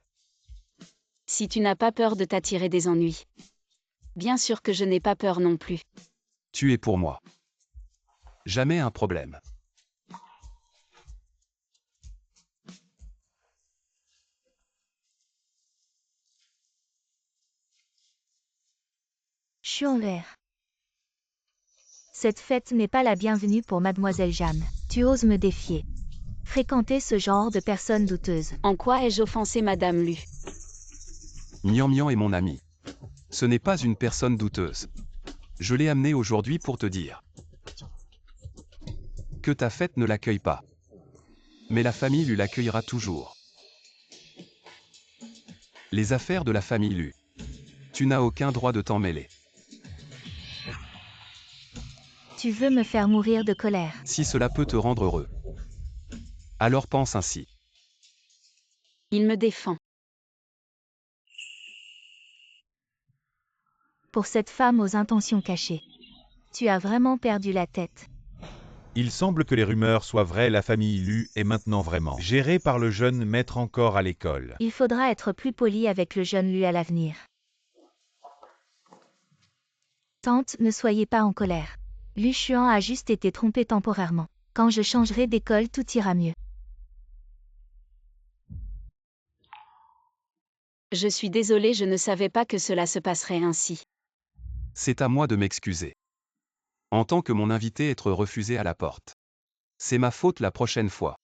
Si tu n'as pas peur de t'attirer des ennuis. Bien sûr que je n'ai pas peur non plus. Tu es pour moi. Jamais un problème. Xuan l'air. Cette fête n'est pas la bienvenue pour Mademoiselle Jeanne. Tu oses me défier. Fréquenter ce genre de personnes douteuses. En quoi ai-je offensé Madame Lu? Mian Mian est mon ami. Ce n'est pas une personne douteuse. Je l'ai amené aujourd'hui pour te dire que ta fête ne l'accueille pas. Mais la famille Lu l'accueillera toujours. Les affaires de la famille Lu. Tu n'as aucun droit de t'en mêler. Tu veux me faire mourir de colère. Si cela peut te rendre heureux, alors pense ainsi. Il me défend. Pour cette femme aux intentions cachées. Tu as vraiment perdu la tête. Il semble que les rumeurs soient vraies, la famille Lu est maintenant vraiment gérée par le jeune maître encore à l'école. Il faudra être plus poli avec le jeune Lu à l'avenir. Tante, ne soyez pas en colère. Lu Xuan a juste été trompé temporairement. Quand je changerai d'école, tout ira mieux. Je suis désolée, je ne savais pas que cela se passerait ainsi. C'est à moi de m'excuser. En tant que mon invité, être refusé à la porte. C'est ma faute la prochaine fois.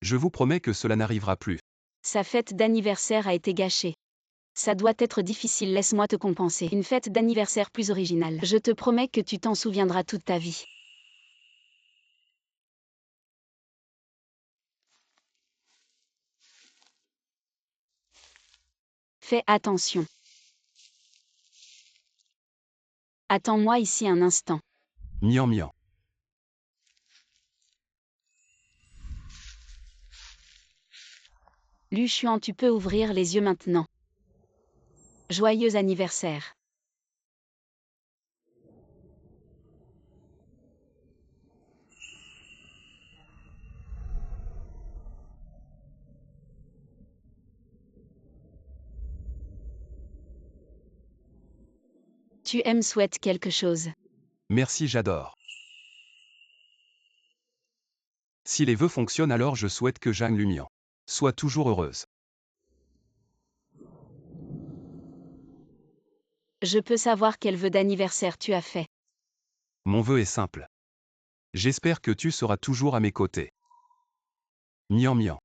Je vous promets que cela n'arrivera plus. Sa fête d'anniversaire a été gâchée. Ça doit être difficile, laisse-moi te compenser. Une fête d'anniversaire plus originale. Je te promets que tu t'en souviendras toute ta vie. Fais attention. Attends-moi ici un instant. Miam miam. Lu Xuan, tu peux ouvrir les yeux maintenant. Joyeux anniversaire. Tu aimes souhaite quelque chose. Merci, j'adore. Si les vœux fonctionnent, alors je souhaite que Zhang Lumian soit toujours heureuse. Je peux savoir quel vœu d'anniversaire tu as fait. Mon vœu est simple. J'espère que tu seras toujours à mes côtés. Miam miam.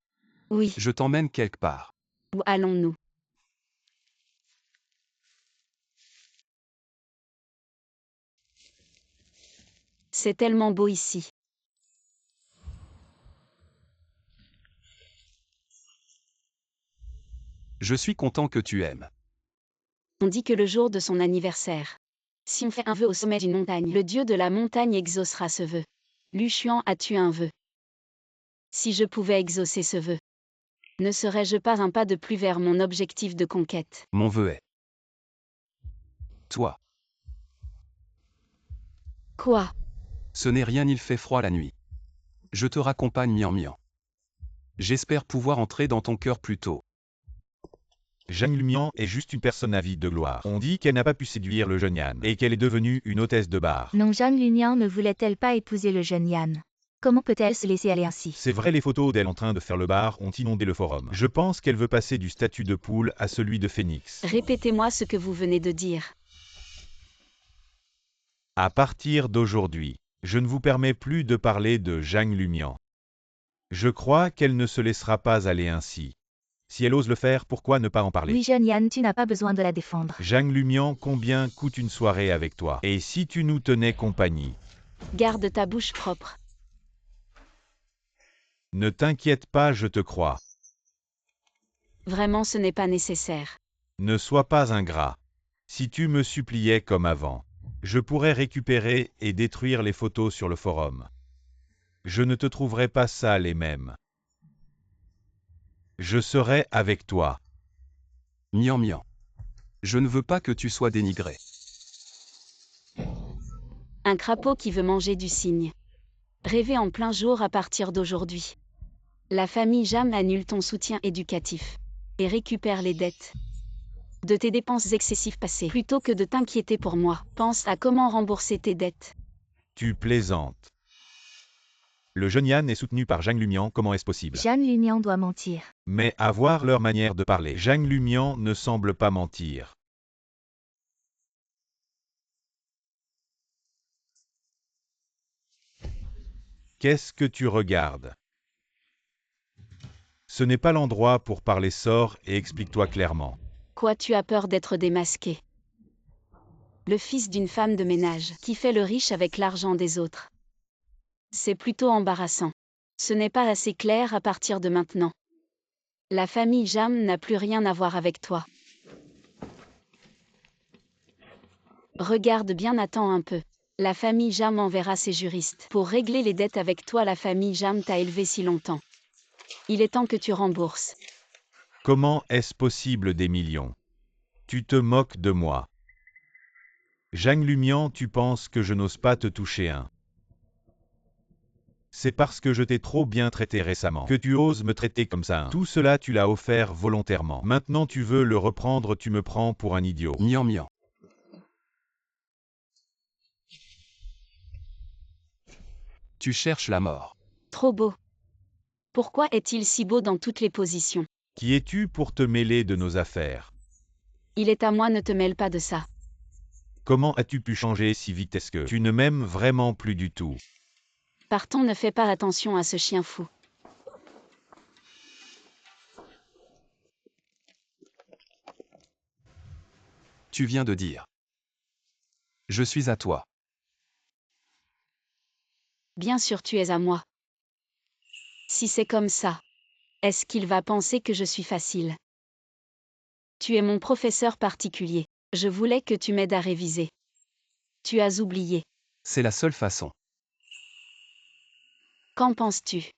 Oui, Je t'emmène quelque part. où allons-nous? C'est tellement beau ici. Je suis content que tu aimes. On dit que le jour de son anniversaire, si on fait un vœu au sommet d'une montagne, le dieu de la montagne exaucera ce vœu. Lu Xuan, as-tu un vœu? Si je pouvais exaucer ce vœu, ne serais-je pas un pas de plus vers mon objectif de conquête? Mon vœu est toi. Quoi? Ce n'est rien, il fait froid la nuit. Je te raccompagne miam miam. J'espère pouvoir entrer dans ton cœur plus tôt. Zhang Lumian est juste une personne avide de gloire. On dit qu'elle n'a pas pu séduire le jeune Yan, et qu'elle est devenue une hôtesse de bar. Non, Zhang Lumian ne voulait-elle pas épouser le jeune Yan? Comment peut-elle se laisser aller ainsi? C'est vrai, les photos d'elle en train de faire le bar ont inondé le forum. Je pense qu'elle veut passer du statut de poule à celui de phénix. Répétez-moi ce que vous venez de dire. À partir d'aujourd'hui, je ne vous permets plus de parler de Zhang Lumian. Je crois qu'elle ne se laissera pas aller ainsi. Si elle ose le faire, pourquoi ne pas en parler? Oui, jeune Yan, tu n'as pas besoin de la défendre. Zhang Lumian, combien coûte une soirée avec toi? Et si tu nous tenais compagnie? Garde ta bouche propre. Ne t'inquiète pas, je te crois. Vraiment, ce n'est pas nécessaire. Ne sois pas ingrat. Si tu me suppliais comme avant, je pourrais récupérer et détruire les photos sur le forum. Je ne te trouverai pas sale et même. Je serai avec toi. Miam miam. Je ne veux pas que tu sois dénigré. Un crapaud qui veut manger du cygne. Rêver en plein jour à partir d'aujourd'hui. La famille Jam annule ton soutien éducatif et récupère les dettes de tes dépenses excessives passées. Plutôt que de t'inquiéter pour moi, pense à comment rembourser tes dettes. Tu plaisantes. Le jeune Yan est soutenu par Zhang Lumian, comment est-ce possible? Zhang Lumian doit mentir. Mais à voir leur manière de parler, Zhang Lumian ne semble pas mentir. Qu'est-ce que tu regardes? Ce n'est pas l'endroit pour parler, sors et explique-toi clairement. Quoi, tu as peur d'être démasqué? Le fils d'une femme de ménage qui fait le riche avec l'argent des autres. C'est plutôt embarrassant. Ce n'est pas assez clair à partir de maintenant. La famille Jam n'a plus rien à voir avec toi. Regarde bien, attends un peu. La famille Jam enverra ses juristes pour régler les dettes avec toi. La famille Jam t'a élevé si longtemps. Il est temps que tu rembourses. Comment est-ce possible des millions? Tu te moques de moi. Zhang Lumian, tu penses que je n'ose pas te toucher un? C'est parce que je t'ai trop bien traité récemment que tu oses me traiter comme ça. Tout cela tu l'as offert volontairement. Maintenant tu veux le reprendre, tu me prends pour un idiot. Miam miam. Tu cherches la mort. Trop beau. Pourquoi est-il si beau dans toutes les positions? Qui es-tu pour te mêler de nos affaires? Il est à moi, ne te mêle pas de ça. Comment as-tu pu changer si vite? Est-ce que tu ne m'aimes vraiment plus du tout? Partons, ne fais pas attention à ce chien fou. Tu viens de dire. Je suis à toi. Bien sûr, tu es à moi. Si c'est comme ça, est-ce qu'il va penser que je suis facile? Tu es mon professeur particulier. Je voulais que tu m'aides à réviser. Tu as oublié. C'est la seule façon. Qu'en penses-tu?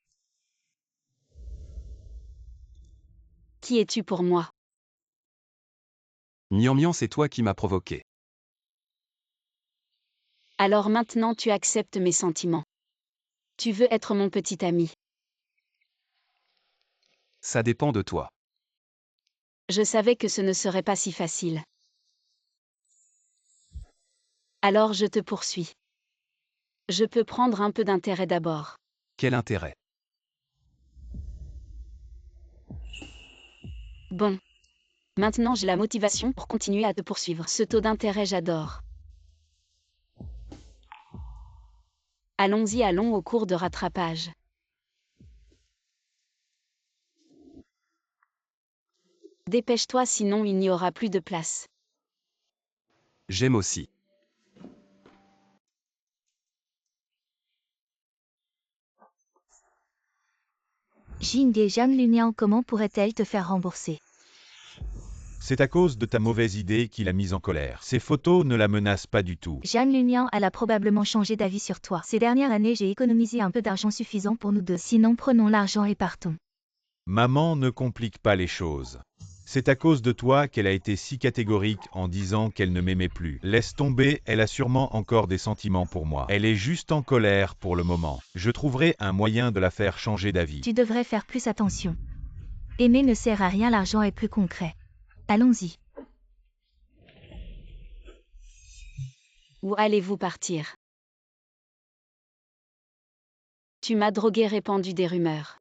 Qui es-tu pour moi? Mian, c'est toi qui m'as provoqué. Alors maintenant tu acceptes mes sentiments. Tu veux être mon petit ami. Ça dépend de toi. Je savais que ce ne serait pas si facile. Alors je te poursuis. Je peux prendre un peu d'intérêt d'abord. Quel intérêt? Bon. Maintenant j'ai la motivation pour continuer à te poursuivre. Ce taux d'intérêt j'adore. Allons au cours de rattrapage. Dépêche-toi sinon il n'y aura plus de place. J'aime aussi. Jing et Jeanne Lunian, comment pourrait-elle te faire rembourser? C'est à cause de ta mauvaise idée qui l'a mise en colère. Ces photos ne la menacent pas du tout. Jeanne Lunian, elle a probablement changé d'avis sur toi. Ces dernières années, j'ai économisé un peu d'argent suffisant pour nous deux. Sinon, prenons l'argent et partons. Maman ne complique pas les choses. C'est à cause de toi qu'elle a été si catégorique en disant qu'elle ne m'aimait plus. Laisse tomber, elle a sûrement encore des sentiments pour moi. Elle est juste en colère pour le moment. Je trouverai un moyen de la faire changer d'avis. Tu devrais faire plus attention. Aimer ne sert à rien, l'argent est plus concret. Allons-y. Où allez-vous partir? Tu m'as drogué, répandu des rumeurs.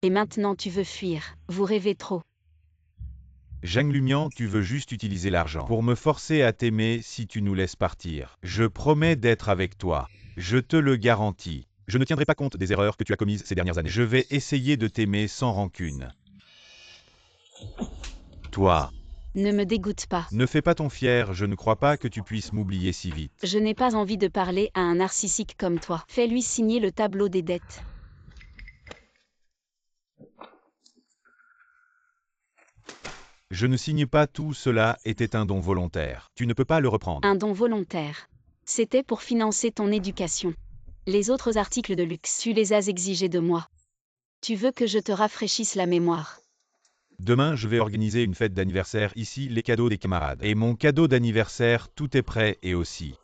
Et maintenant tu veux fuir, vous rêvez trop. Zhang Lumian, tu veux juste utiliser l'argent pour me forcer à t'aimer si tu nous laisses partir. Je promets d'être avec toi. Je te le garantis. Je ne tiendrai pas compte des erreurs que tu as commises ces dernières années. Je vais essayer de t'aimer sans rancune. Toi, Ne me dégoûte pas. ne fais pas ton fier, je ne crois pas que tu puisses m'oublier si vite. Je n'ai pas envie de parler à un narcissique comme toi. Fais-lui signer le tableau des dettes. Je ne signe pas, tout cela était un don volontaire. Tu ne peux pas le reprendre. Un don volontaire. C'était pour financer ton éducation. Les autres articles de luxe, tu les as exigés de moi. Tu veux que je te rafraîchisse la mémoire. Demain, je vais organiser une fête d'anniversaire ici, les cadeaux des camarades. Et mon cadeau d'anniversaire, tout est prêt et aussi.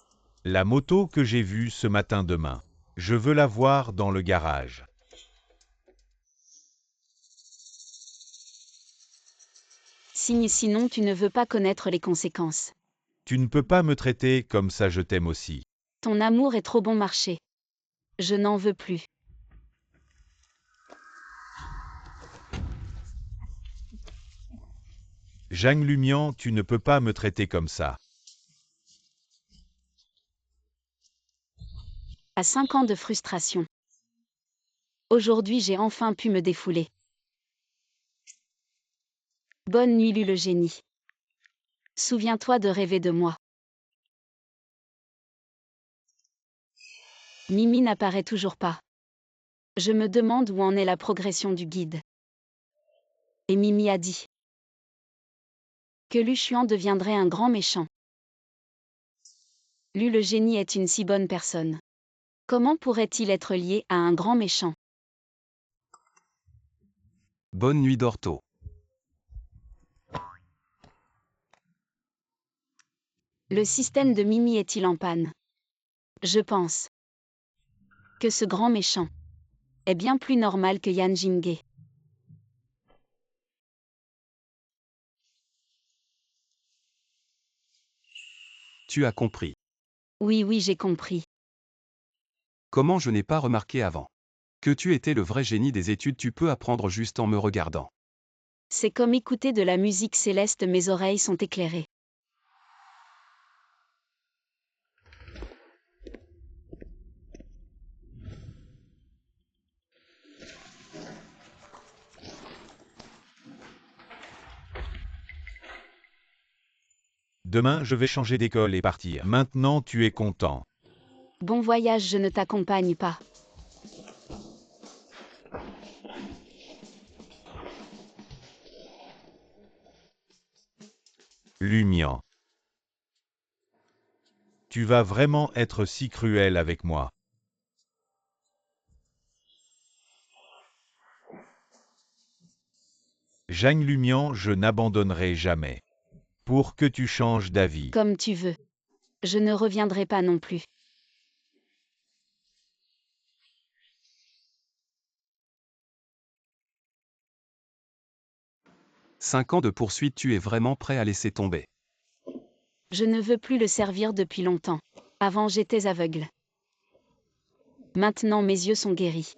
La moto que j'ai vue ce matin demain. Je veux la voir dans le garage. Signe sinon tu ne veux pas connaître les conséquences. Tu ne peux pas me traiter comme ça, je t'aime aussi. Ton amour est trop bon marché. Je n'en veux plus. Zhang Lumian, tu ne peux pas me traiter comme ça. À 5 ans de frustration. Aujourd'hui j'ai enfin pu me défouler. Bonne nuit le génie. Souviens-toi de rêver de moi. Mimi n'apparaît toujours pas. Je me demande où en est la progression du guide. Et Mimi a dit que Lu Xuan deviendrait un grand méchant. Lu le génie est une si bonne personne. Comment pourrait-il être lié à un grand méchant? Bonne nuit d'ortho. Le système de Mimi est-il en panne? Je pense que ce grand méchant est bien plus normal que Yan Jingge. Tu as compris. Oui, j'ai compris. Comment je n'ai pas remarqué avant? Que tu étais le vrai génie des études, tu peux apprendre juste en me regardant. C'est comme écouter de la musique céleste, mes oreilles sont éclairées. Demain, je vais changer d'école et partir. Maintenant, tu es content. Bon voyage, je ne t'accompagne pas. Tu vas vraiment être si cruel avec moi. Jane Lumian, je n'abandonnerai jamais. Pour que tu changes d'avis. Comme tu veux. Je ne reviendrai pas non plus. « 5 ans de poursuite, tu es vraiment prêt à laisser tomber. Je ne veux plus le servir depuis longtemps. Avant j'étais aveugle. Maintenant mes yeux sont guéris.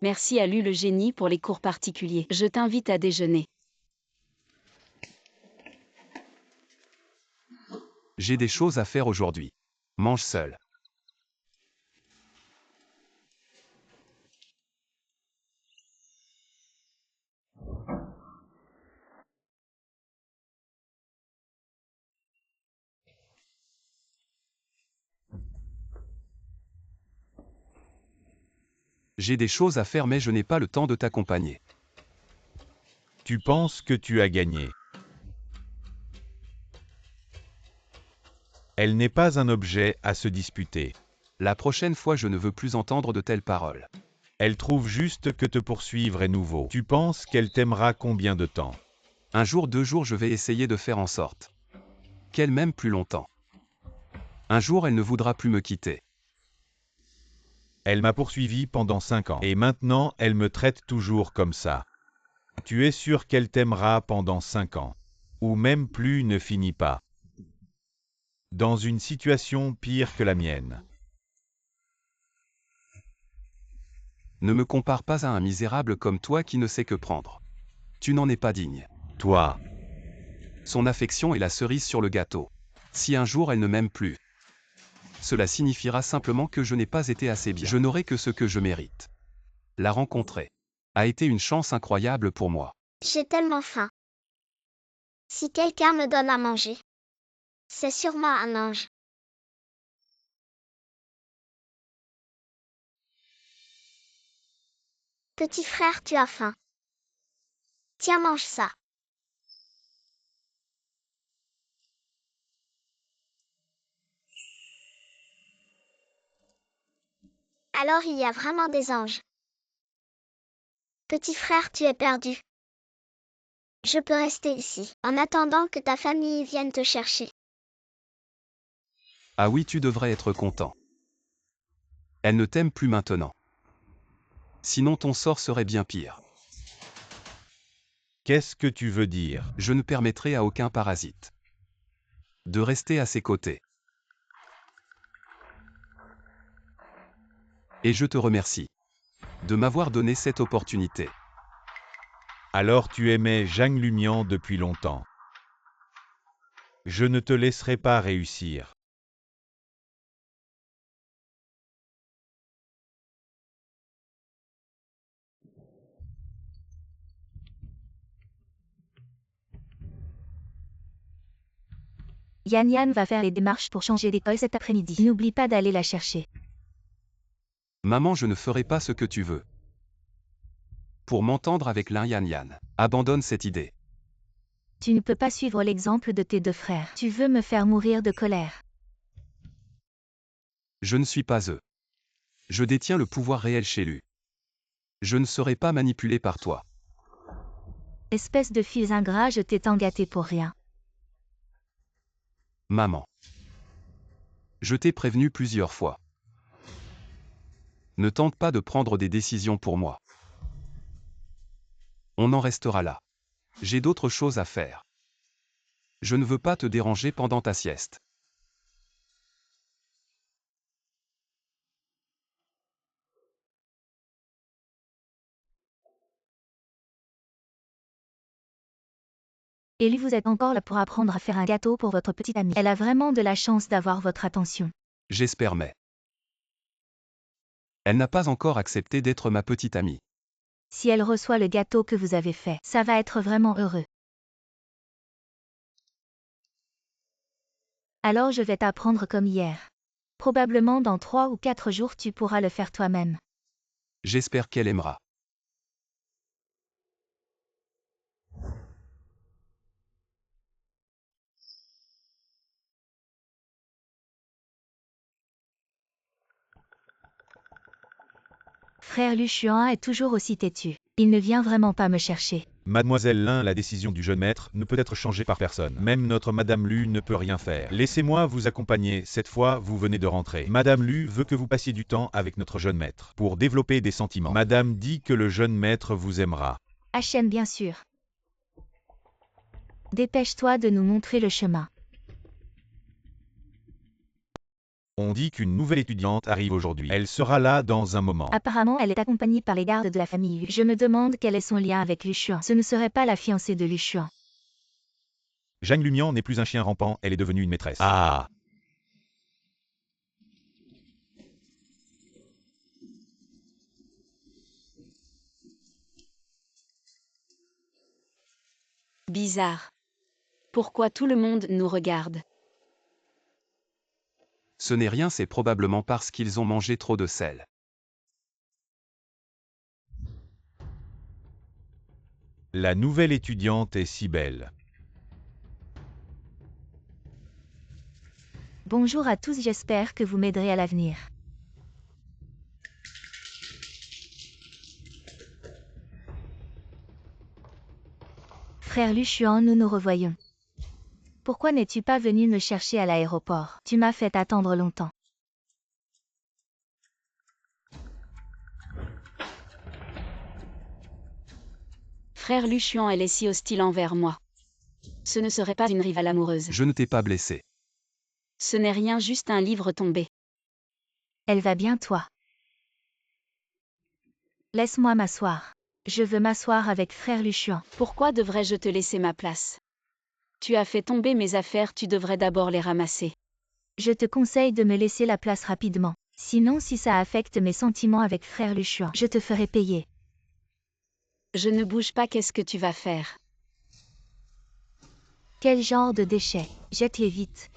Merci à Lu le génie pour les cours particuliers. Je t'invite à déjeuner. J'ai des choses à faire aujourd'hui. Mange seul. J'ai des choses à faire mais je n'ai pas le temps de t'accompagner. Tu penses que tu as gagné. Elle n'est pas un objet à se disputer. La prochaine fois je ne veux plus entendre de telles paroles. Elle trouve juste que te poursuivre est nouveau. Tu penses qu'elle t'aimera combien de temps? Un jour, 2 jours, je vais essayer de faire en sorte qu'elle m'aime plus longtemps. Un jour, elle ne voudra plus me quitter. Elle m'a poursuivi pendant 5 ans. Et maintenant, elle me traite toujours comme ça. Tu es sûr qu'elle t'aimera pendant 5 ans. Ou même plus ne finit pas. Dans une situation pire que la mienne. Ne me compare pas à un misérable comme toi qui ne sait que prendre. Tu n'en es pas digne. Toi. Son affection est la cerise sur le gâteau. Si un jour elle ne m'aime plus, cela signifiera simplement que je n'ai pas été assez bien. Je n'aurai que ce que je mérite. La rencontrer a été une chance incroyable pour moi. J'ai tellement faim. Si quelqu'un me donne à manger, c'est sûrement un ange. Petit frère, tu as faim. Tiens, mange ça. Alors il y a vraiment des anges. Petit frère, tu es perdu. Je peux rester ici, en attendant que ta famille vienne te chercher. Ah oui, tu devrais être content. Elle ne t'aime plus maintenant. Sinon ton sort serait bien pire. Qu'est-ce que tu veux dire? Je ne permettrai à aucun parasite de rester à ses côtés. Et je te remercie de m'avoir donné cette opportunité. Alors tu aimais Jane Lumian depuis longtemps. Je ne te laisserai pas réussir. Yan Yan va faire les démarches pour changer d'école cet après-midi. N'oublie pas d'aller la chercher. Maman, je ne ferai pas ce que tu veux. Pour m'entendre avec l'un Yan Yan, abandonne cette idée. Tu ne peux pas suivre l'exemple de tes 2 frères. Tu veux me faire mourir de colère. Je ne suis pas eux. Je détiens le pouvoir réel chez lui. Je ne serai pas manipulé par toi. Espèce de fils ingrat, je t'ai tant gâté pour rien. Maman. Je t'ai prévenu plusieurs fois. Ne tente pas de prendre des décisions pour moi. On en restera là. J'ai d'autres choses à faire. Je ne veux pas te déranger pendant ta sieste. Et lui, vous êtes encore là pour apprendre à faire un gâteau pour votre petite amie. Elle a vraiment de la chance d'avoir votre attention. J'espère mais. Elle n'a pas encore accepté d'être ma petite amie. Si elle reçoit le gâteau que vous avez fait, ça va être vraiment heureux. Alors je vais t'apprendre comme hier. Probablement dans 3 ou 4 jours tu pourras le faire toi-même. J'espère qu'elle aimera. Frère Luchuan est toujours aussi têtu. Il ne vient vraiment pas me chercher. Mademoiselle Lin, la décision du jeune maître ne peut être changée par personne. Même notre Madame Lu ne peut rien faire. Laissez-moi vous accompagner, cette fois vous venez de rentrer. Madame Lu veut que vous passiez du temps avec notre jeune maître, pour développer des sentiments. Madame dit que le jeune maître vous aimera. Hachem bien sûr. Dépêche-toi de nous montrer le chemin. On dit qu'une nouvelle étudiante arrive aujourd'hui. Elle sera là dans un moment. Apparemment, elle est accompagnée par les gardes de la famille Lu. Je me demande quel est son lien avec Luchuan. Ce ne serait pas la fiancée de Luchuan. Zhang Lumian n'est plus un chien rampant, elle est devenue une maîtresse. Ah! Bizarre. Pourquoi tout le monde nous regarde? Ce n'est rien, c'est probablement parce qu'ils ont mangé trop de sel. La nouvelle étudiante est si belle. Bonjour à tous, j'espère que vous m'aiderez à l'avenir. Frère Luchuan, nous nous revoyons. Pourquoi n'es-tu pas venu me chercher à l'aéroport? Tu m'as fait attendre longtemps. Frère Luchuan, elle est si hostile envers moi. Ce ne serait pas une rivale amoureuse. Je ne t'ai pas blessé. Ce n'est rien, juste un livre tombé. Elle va bien, toi? Laisse-moi m'asseoir. Je veux m'asseoir avec frère Luchuan. Pourquoi devrais-je te laisser ma place? Tu as fait tomber mes affaires, tu devrais d'abord les ramasser. Je te conseille de me laisser la place rapidement. Sinon, si ça affecte mes sentiments avec frère Luchuan, je te ferai payer. Je ne bouge pas, qu'est-ce que tu vas faire? Quel genre de déchets? Jette-les vite.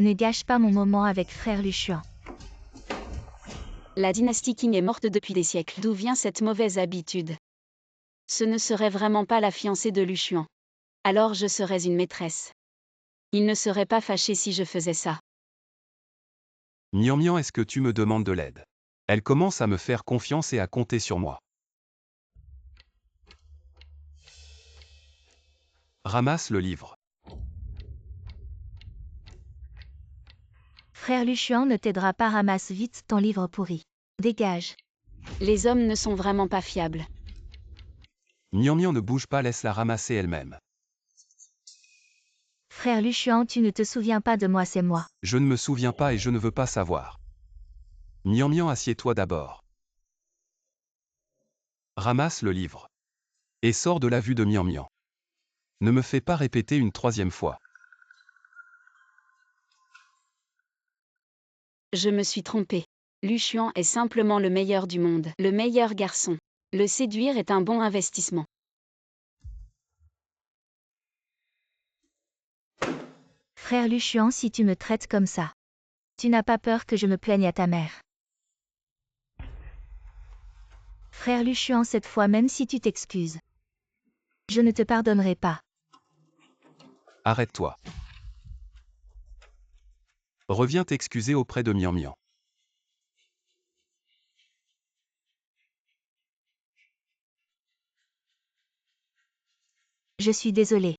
Ne gâche pas mon moment avec frère Luchuan. La dynastie Qing est morte depuis des siècles. D'où vient cette mauvaise habitude? Ce ne serait vraiment pas la fiancée de Luchuan. Alors je serais une maîtresse. Il ne serait pas fâché si je faisais ça. Mian Mian, est-ce que tu me demandes de l'aide? Elle commence à me faire confiance et à compter sur moi. Ramasse le livre. Frère Luchuan ne t'aidera pas, ramasse vite ton livre pourri. Dégage. Les hommes ne sont vraiment pas fiables. Mian Mian, ne bouge pas, laisse-la ramasser elle-même. Frère Luchuan, tu ne te souviens pas de moi, c'est moi. Je ne me souviens pas et je ne veux pas savoir. Mian Mian, assieds-toi d'abord. Ramasse le livre. Et sors de la vue de Mian Mian. Ne me fais pas répéter une troisième fois. Je me suis trompée. Luchuan est simplement le meilleur du monde, le meilleur garçon. Le séduire est un bon investissement. Frère Luchuan, si tu me traites comme ça, tu n'as pas peur que je me plaigne à ta mère? Frère Luchuan, cette fois, même si tu t'excuses, je ne te pardonnerai pas. Arrête-toi. Reviens t'excuser auprès de Mian Mian. Je suis désolée.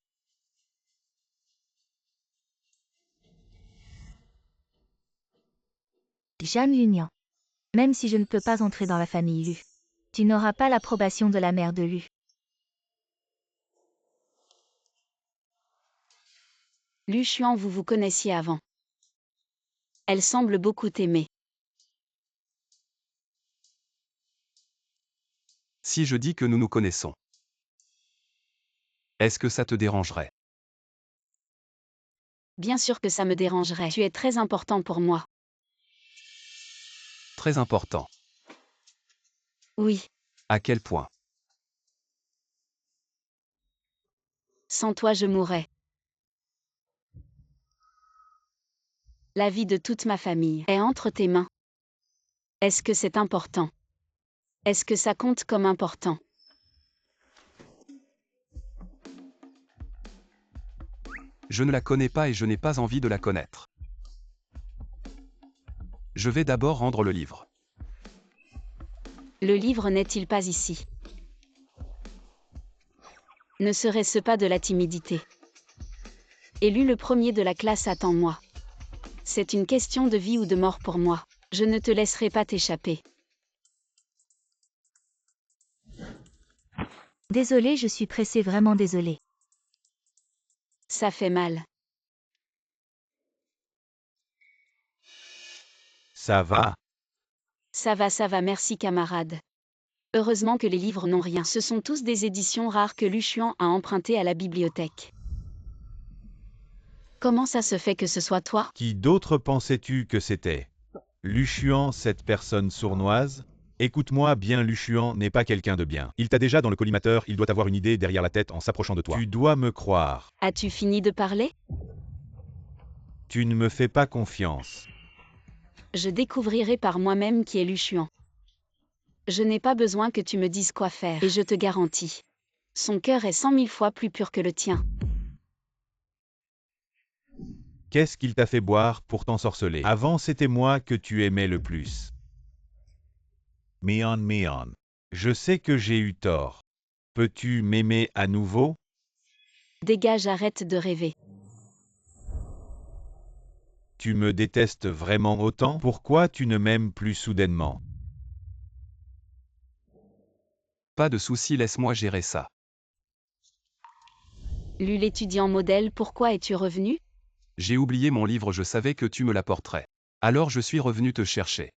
Zhang Lumian. Même si je ne peux pas entrer dans la famille Lu, tu n'auras pas l'approbation de la mère de Lu. Luchuan, vous vous connaissiez avant. Elle semble beaucoup t'aimer. Si je dis que nous nous connaissons, est-ce que ça te dérangerait? Bien sûr que ça me dérangerait. Tu es très important pour moi. Très important. Oui, À quel point? sans toi je mourrais. La vie de toute ma famille est entre tes mains. Est-ce que c'est important? Est-ce que ça compte comme important? Je ne la connais pas et je n'ai pas envie de la connaître. Je vais d'abord rendre le livre. Le livre n'est-il pas ici? Ne serait-ce pas de la timidité? Élu le premier de la classe, attends-moi. C'est une question de vie ou de mort pour moi. Je ne te laisserai pas t'échapper. Désolé, je suis pressée, vraiment désolé. Ça fait mal. Ça va. Ça va, merci camarade. Heureusement que les livres n'ont rien. Ce sont tous des éditions rares que Lu Xuan a empruntées à la bibliothèque. Comment ça se fait que ce soit toi? Qui d'autre pensais-tu que c'était? Lu Xuan, cette personne sournoise? Écoute-moi bien, Lu Xuan n'est pas quelqu'un de bien. Il t'a déjà dans le collimateur, il doit avoir une idée derrière la tête en s'approchant de toi. Tu dois me croire. As-tu fini de parler? Tu ne me fais pas confiance. Je découvrirai par moi-même qui est Lu Xuan. Je n'ai pas besoin que tu me dises quoi faire, et je te garantis. Son cœur est 100 000 fois plus pur que le tien. Qu'est-ce qu'il t'a fait boire pour t'ensorceler? Avant, c'était moi que tu aimais le plus. Mion. Je sais que j'ai eu tort. Peux-tu m'aimer à nouveau? Dégage, arrête de rêver. Tu me détestes vraiment autant? Pourquoi tu ne m'aimes plus soudainement? Pas de souci, laisse-moi gérer ça. Lu l'étudiant modèle, pourquoi es-tu revenu? J'ai oublié mon livre, je savais que tu me l'apporterais. Alors je suis revenu te chercher.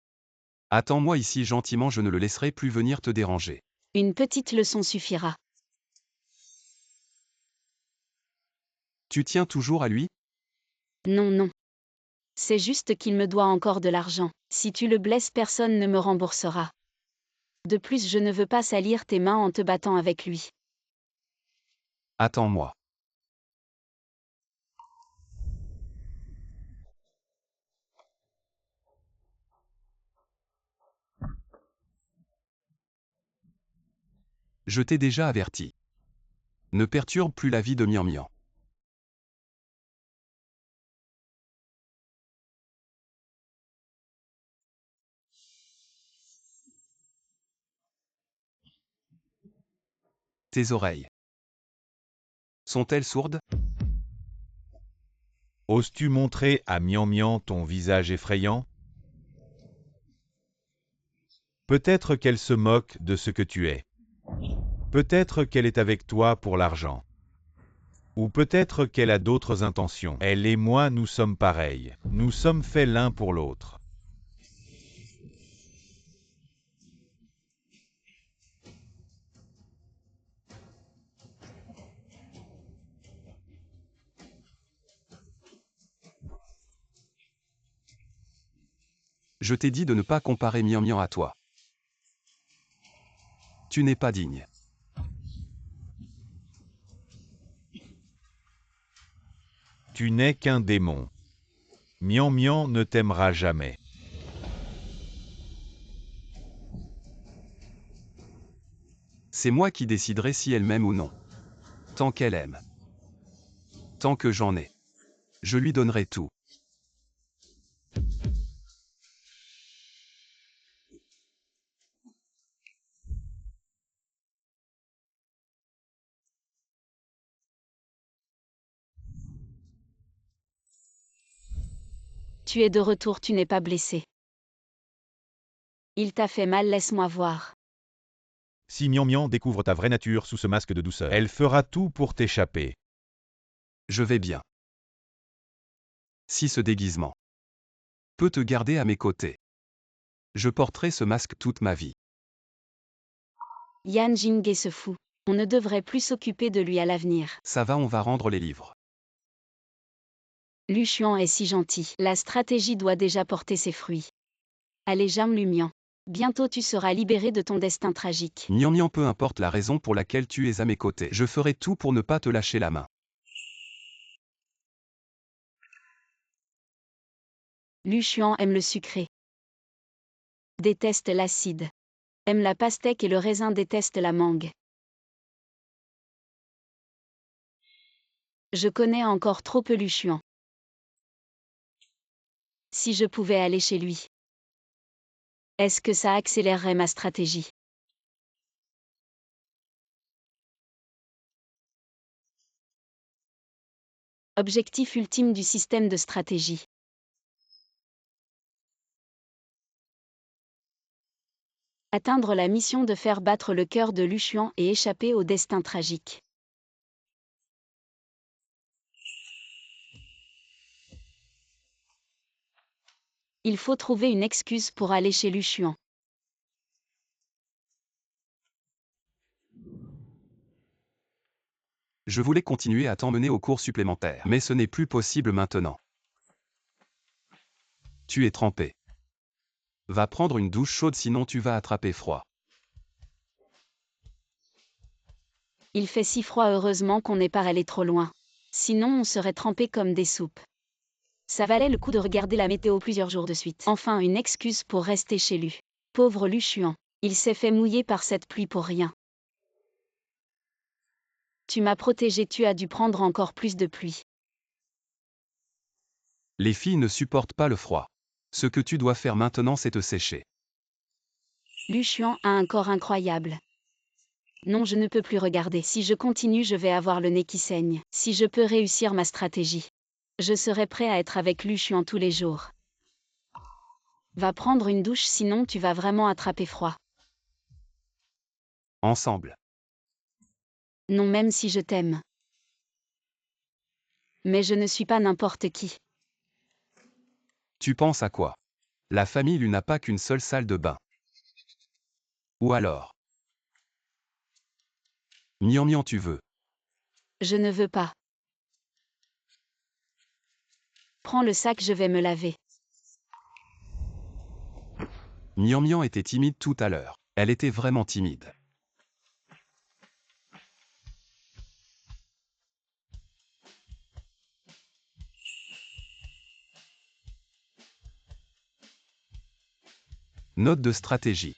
Attends-moi ici gentiment, je ne le laisserai plus venir te déranger. Une petite leçon suffira. Tu tiens toujours à lui? Non. C'est juste qu'il me doit encore de l'argent. Si tu le blesses, personne ne me remboursera. De plus, je ne veux pas salir tes mains en te battant avec lui. Attends-moi. Je t'ai déjà averti. Ne perturbe plus la vie de Mian Mian. Tes oreilles. Sont-elles sourdes? Oses-tu montrer à Mian Mian ton visage effrayant? Peut-être qu'elle se moque de ce que tu es. Peut-être qu'elle est avec toi pour l'argent. Ou peut-être qu'elle a d'autres intentions. Elle et moi, nous sommes pareils. Nous sommes faits l'un pour l'autre. Je t'ai dit de ne pas comparer Mian Mian à toi. Tu n'es pas digne. Tu n'es qu'un démon. Mian Mian ne t'aimera jamais. C'est moi qui déciderai si elle m'aime ou non. Tant qu'elle aime. Tant que j'en ai. Je lui donnerai tout. Tu es de retour, tu n'es pas blessé. Il t'a fait mal, laisse-moi voir. Si Mian Mian découvre ta vraie nature sous ce masque de douceur, elle fera tout pour t'échapper. Je vais bien. Si ce déguisement peut te garder à mes côtés, je porterai ce masque toute ma vie. Yan Jinghe se fout. On ne devrait plus s'occuper de lui à l'avenir. Ça va, on va rendre les livres. Lu Xuan est si gentil. La stratégie doit déjà porter ses fruits. Allez, Jam Lumian. Bientôt tu seras libéré de ton destin tragique. Mian Mian, peu importe la raison pour laquelle tu es à mes côtés, je ferai tout pour ne pas te lâcher la main. Lu Xuan aime le sucré. Déteste l'acide. Aime la pastèque et le raisin, déteste la mangue. Je connais encore trop peu Lu Xuan. Si je pouvais aller chez lui. Est-ce que ça accélérerait ma stratégie? Objectif ultime du système de stratégie. Atteindre la mission de faire battre le cœur de Luchuan et échapper au destin tragique. Il faut trouver une excuse pour aller chez Luchuan. Je voulais continuer à t'emmener aux cours supplémentaires, mais ce n'est plus possible maintenant. Tu es trempé. Va prendre une douche chaude sinon tu vas attraper froid. Il fait si froid heureusement qu'on n'est pas allé trop loin. Sinon on serait trempé comme des soupes. Ça valait le coup de regarder la météo plusieurs jours de suite. Enfin une excuse pour rester chez lui. Pauvre Luchuan, il s'est fait mouiller par cette pluie pour rien. Tu m'as protégé, tu as dû prendre encore plus de pluie. Les filles ne supportent pas le froid. Ce que tu dois faire maintenant c'est te sécher. Luchuan a un corps incroyable. Non, je ne peux plus regarder. Si je continue, je vais avoir le nez qui saigne. Si je peux réussir ma stratégie, je serai prêt à être avec Luchuan tous les jours. Va prendre une douche sinon tu vas vraiment attraper froid. Ensemble. Non, même si je t'aime. Mais je ne suis pas n'importe qui. Tu penses à quoi? La famille lui n'a pas qu'une seule salle de bain. Ou alors? Mian tu veux. Je ne veux pas. Prends le sac, je vais me laver. Mian était timide tout à l'heure. Elle était vraiment timide. Note de stratégie.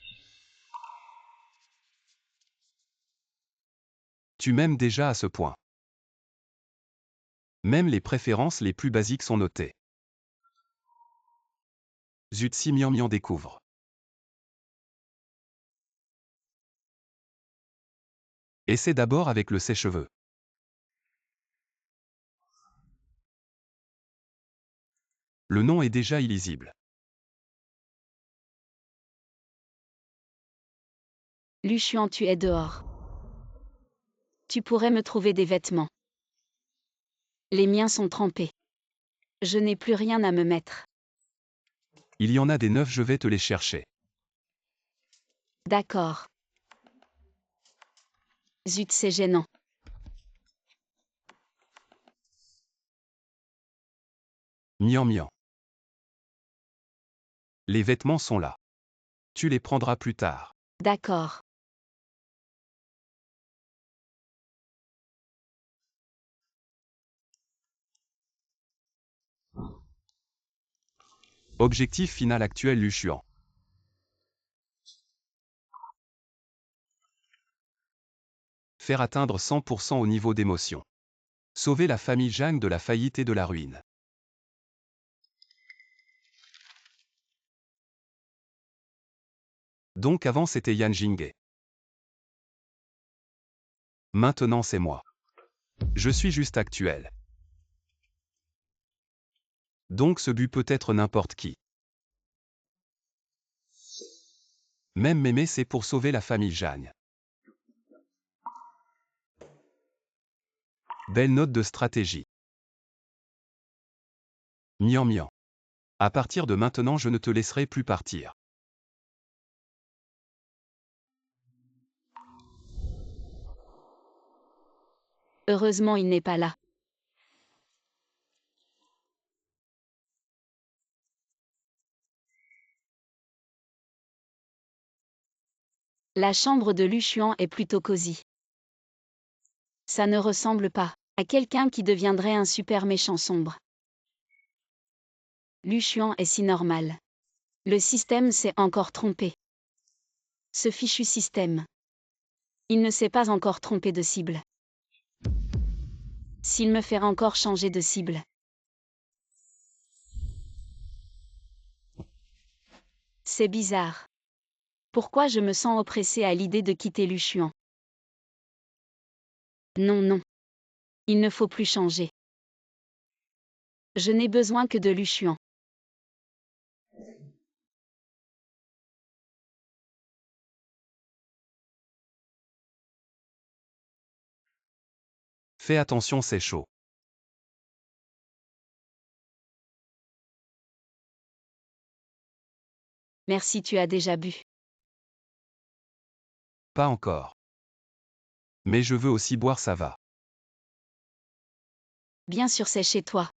Tu m'aimes déjà à ce point. Même les préférences les plus basiques sont notées. Zut si Mian découvre. Essaie d'abord avec le sèche-cheveux. Le nom est déjà illisible. Luchuan, tu es dehors. Tu pourrais me trouver des vêtements. Les miens sont trempés. Je n'ai plus rien à me mettre. Il y en a des neufs, je vais te les chercher. D'accord. Zut, c'est gênant. Mian. Les vêtements sont là. Tu les prendras plus tard. D'accord. Objectif final actuel Luchuan. Faire atteindre 100% au niveau d'émotion. Sauver la famille Zhang de la faillite et de la ruine. Donc avant c'était Yan Jinghe. Maintenant c'est moi. Je suis juste actuel. Donc ce but peut être n'importe qui. Même Mémé c'est pour sauver la famille Zhang. Belle note de stratégie. Mian. À partir de maintenant je ne te laisserai plus partir. Heureusement, il n'est pas là. La chambre de Luchuan est plutôt cosy. Ça ne ressemble pas à quelqu'un qui deviendrait un super méchant sombre. Luchuan est si normal. Le système s'est encore trompé. Ce fichu système. Il ne s'est pas encore trompé de cible. S'il me fait encore changer de cible. C'est bizarre. Pourquoi je me sens oppressée à l'idée de quitter Luchuan? Non, non. Il ne faut plus changer. Je n'ai besoin que de Luchuan. Fais attention, c'est chaud. Merci, tu as déjà bu. Pas encore. Mais je veux aussi boire, ça va. Bien sûr, c'est chez toi.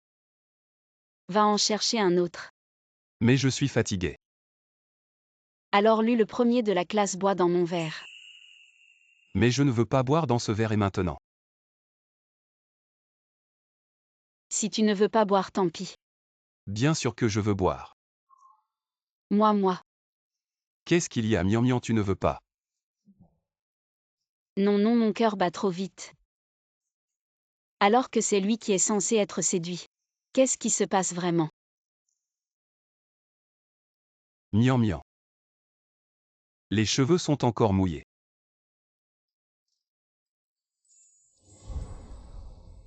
Va en chercher un autre. Mais je suis fatigué. Alors lui, le premier de la classe, boit dans mon verre. Mais je ne veux pas boire dans ce verre et maintenant. Si tu ne veux pas boire, tant pis. Bien sûr que je veux boire. Moi. Qu'est-ce qu'il y a, Mian Mian, tu ne veux pas? Non, non, mon cœur bat trop vite. Alors que c'est lui qui est censé être séduit. Qu'est-ce qui se passe vraiment? Mian Mian. Les cheveux sont encore mouillés.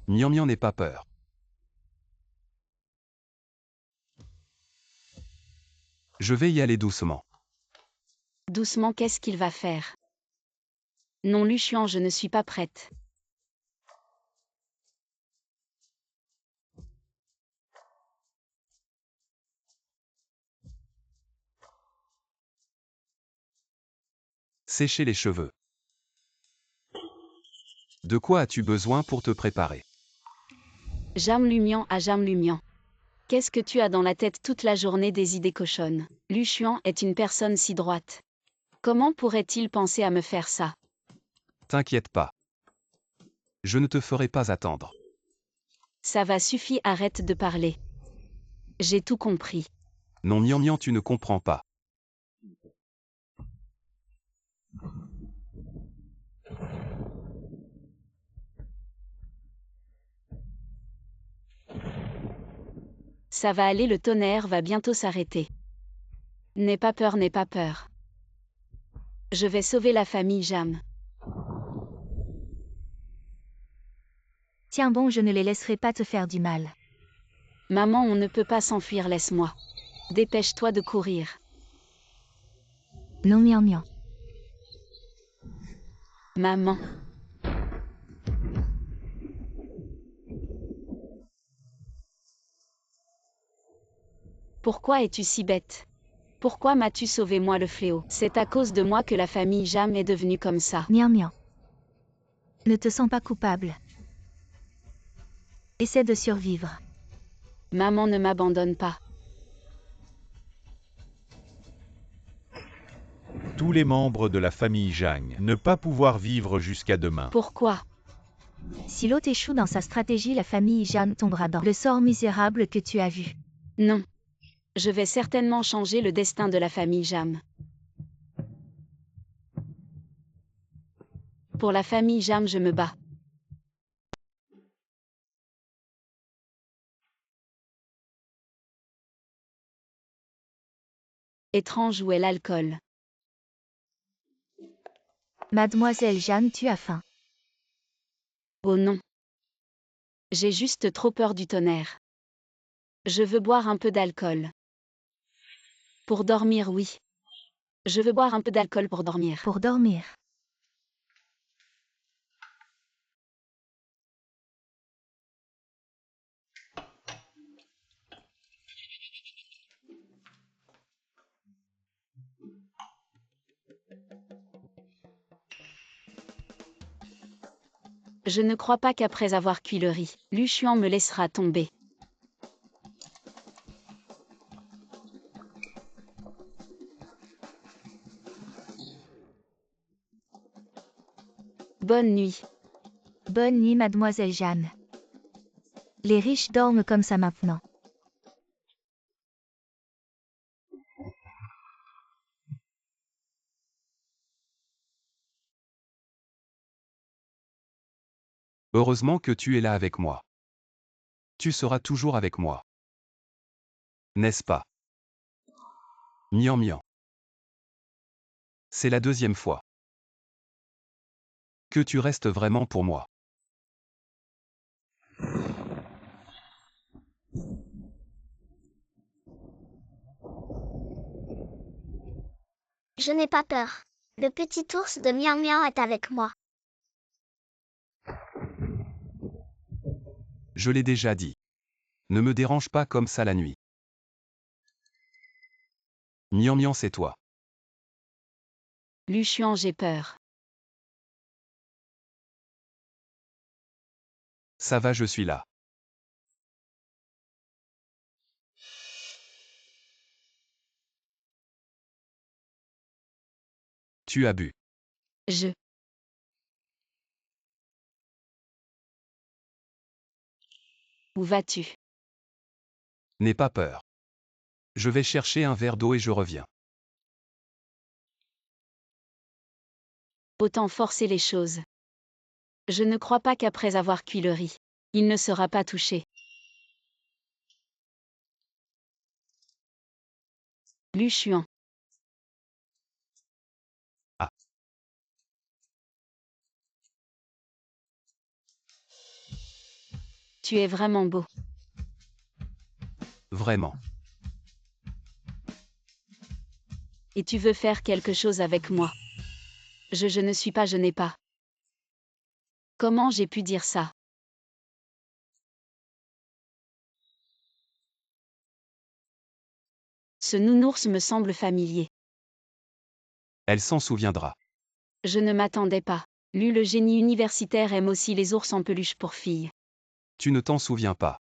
Mian Mian, n'aie pas peur. Je vais y aller doucement. Doucement, qu'est-ce qu'il va faire? Non, Luchuan, je ne suis pas prête. Sécher les cheveux. De quoi as-tu besoin pour te préparer? Jam Lumian à Jam Lumian. Qu'est-ce que tu as dans la tête toute la journée, des idées cochonnes? Luchuan est une personne si droite. Comment pourrait-il penser à me faire ça? T'inquiète pas. Je ne te ferai pas attendre. Ça va, suffit, arrête de parler. J'ai tout compris. Non, Mian Mian, tu ne comprends pas. Ça va aller, le tonnerre va bientôt s'arrêter. N'aie pas peur, n'aie pas peur. Je vais sauver la famille Jam. Tiens bon, je ne les laisserai pas te faire du mal. Maman, on ne peut pas s'enfuir, laisse-moi. Dépêche-toi de courir. Non, Mian Mian. Maman. Pourquoi es-tu si bête? Pourquoi m'as-tu sauvé, moi le fléau? C'est à cause de moi que la famille Jam est devenue comme ça. Mian Mian. Ne te sens pas coupable. Essaie de survivre. Maman, ne m'abandonne pas. Tous les membres de la famille Zhang ne pas pouvoir vivre jusqu'à demain. Pourquoi? Si l'hôte échoue dans sa stratégie, la famille Jeanne tombera dans le sort misérable que tu as vu. Non. Je vais certainement changer le destin de la famille Jam. Pour la famille Jam, je me bats. Étrange, où est l'alcool? Mademoiselle Jeanne, tu as faim. Oh non. J'ai juste trop peur du tonnerre. Je veux boire un peu d'alcool. Pour dormir, oui. Je veux boire un peu d'alcool pour dormir. Pour dormir. Je ne crois pas qu'après avoir cuit le riz, Luchuan me laissera tomber. Bonne nuit. Bonne nuit, mademoiselle Jeanne. Les riches dorment comme ça maintenant. Heureusement que tu es là avec moi. Tu seras toujours avec moi. N'est-ce pas? Mian Mian. C'est la deuxième fois. Que tu restes vraiment pour moi. Je n'ai pas peur. Le petit ours de Miao Miao est avec moi. Je l'ai déjà dit. Ne me dérange pas comme ça la nuit. Miam Miam, c'est toi. Lu Xuan, j'ai peur. Ça va, je suis là. Tu as bu. Je. Où vas-tu? N'aie pas peur. Je vais chercher un verre d'eau et je reviens. Autant forcer les choses. Je ne crois pas qu'après avoir cuit le riz, il ne sera pas touché. Lu Xuan. Ah. Tu es vraiment beau. Vraiment. Et tu veux faire quelque chose avec moi. Je ne suis pas, je n'ai pas. Comment j'ai pu dire ça? Ce nounours me semble familier. Elle s'en souviendra. Je ne m'attendais pas. Lu le génie universitaire aime aussi les ours en peluche pour filles. Tu ne t'en souviens pas.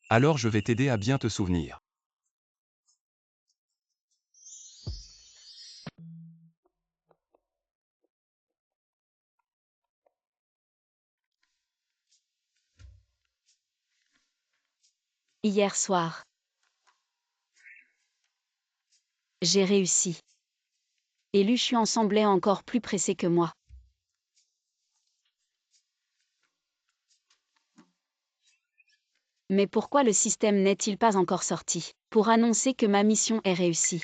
Alors je vais t'aider à bien te souvenir. Hier soir. J'ai réussi. Et Lu Xuan semblait encore plus pressé que moi. Mais pourquoi le système n'est-il pas encore sorti pour annoncer que ma mission est réussie?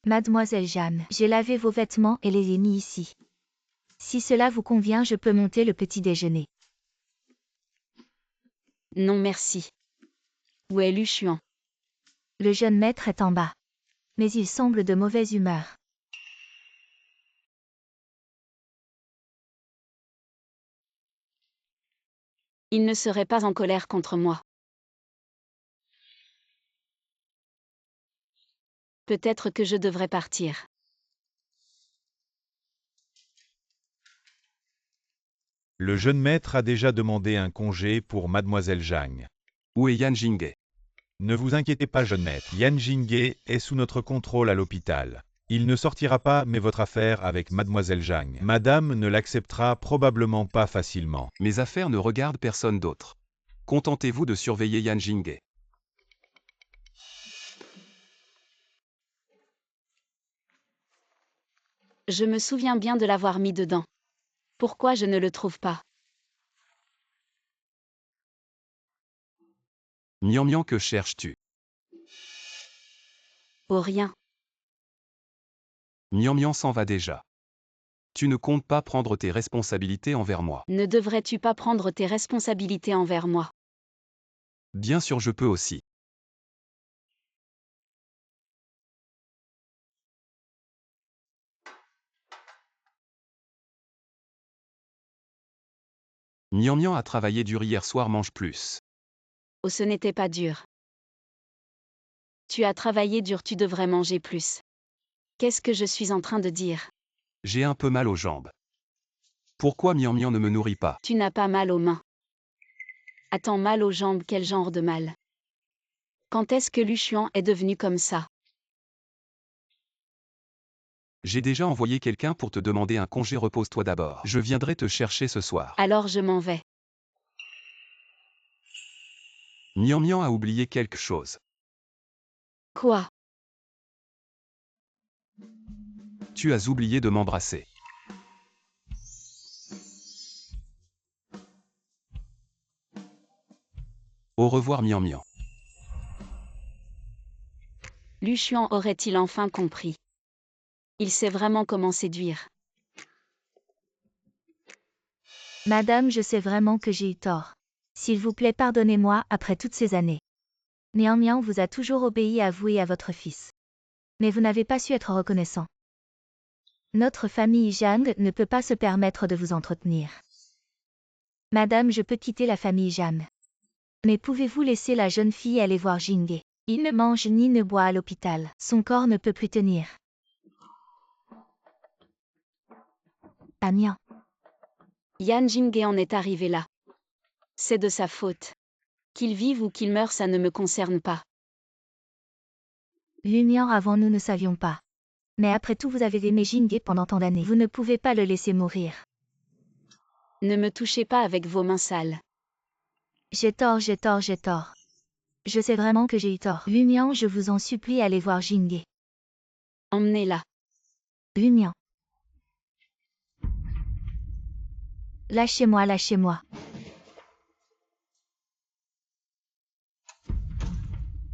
Mademoiselle Jeanne, j'ai lavé vos vêtements et les ai mis ici. Si cela vous convient, je peux monter le petit déjeuner. Non merci. Où est Lu Xuan? Le jeune maître est en bas. Mais il semble de mauvaise humeur. Il ne serait pas en colère contre moi. Peut-être que je devrais partir. Le jeune maître a déjà demandé un congé pour Mademoiselle Zhang. Où est Yan Jinghe? Ne vous inquiétez pas, jeune maître. Yan Jinghe est sous notre contrôle à l'hôpital. Il ne sortira pas, mais votre affaire avec Mademoiselle Zhang. Madame ne l'acceptera probablement pas facilement. Mes affaires ne regardent personne d'autre. Contentez-vous de surveiller Yan Jinghe. Je me souviens bien de l'avoir mis dedans. Pourquoi je ne le trouve pas? Miam Miam, que cherches-tu? Oh rien. Miam Miam s'en va déjà. Tu ne comptes pas prendre tes responsabilités envers moi. Ne devrais-tu pas prendre tes responsabilités envers moi? Bien sûr, je peux aussi. Miam Miam a travaillé dur hier soir, mange plus. Oh, ce n'était pas dur. Tu as travaillé dur, tu devrais manger plus. Qu'est-ce que je suis en train de dire? J'ai un peu mal aux jambes. Pourquoi Miam Miam ne me nourrit pas? Tu n'as pas mal aux mains. Attends, mal aux jambes, quel genre de mal? Quand est-ce que Lu Xuan est devenu comme ça? J'ai déjà envoyé quelqu'un pour te demander un congé, repose-toi d'abord. Je viendrai te chercher ce soir. Alors je m'en vais. Miam Miam a oublié quelque chose. Quoi? Tu as oublié de m'embrasser. Au revoir Mian Mian. Lu Xuan aurait-il enfin compris? Il sait vraiment comment séduire. Madame, je sais vraiment que j'ai eu tort. S'il vous plaît, pardonnez-moi après toutes ces années. Mian Mian vous a toujours obéi à vous et à votre fils. Mais vous n'avez pas su être reconnaissant. Notre famille Zhang ne peut pas se permettre de vous entretenir. Madame, je peux quitter la famille Zhang. Mais pouvez-vous laisser la jeune fille aller voir Jinghe? Il ne mange ni ne boit à l'hôpital. Son corps ne peut plus tenir. Mian. Yan Jinghe en est arrivé là. C'est de sa faute. Qu'il vive ou qu'il meure, ça ne me concerne pas. Mian, avant nous ne savions pas. Mais après tout, vous avez aimé Jinghe pendant tant d'années. Vous ne pouvez pas le laisser mourir. Ne me touchez pas avec vos mains sales. J'ai tort. Je sais vraiment que j'ai eu tort. Mian, je vous en supplie, allez voir Jinghe. Emmenez-la. Mian. Lâchez-moi.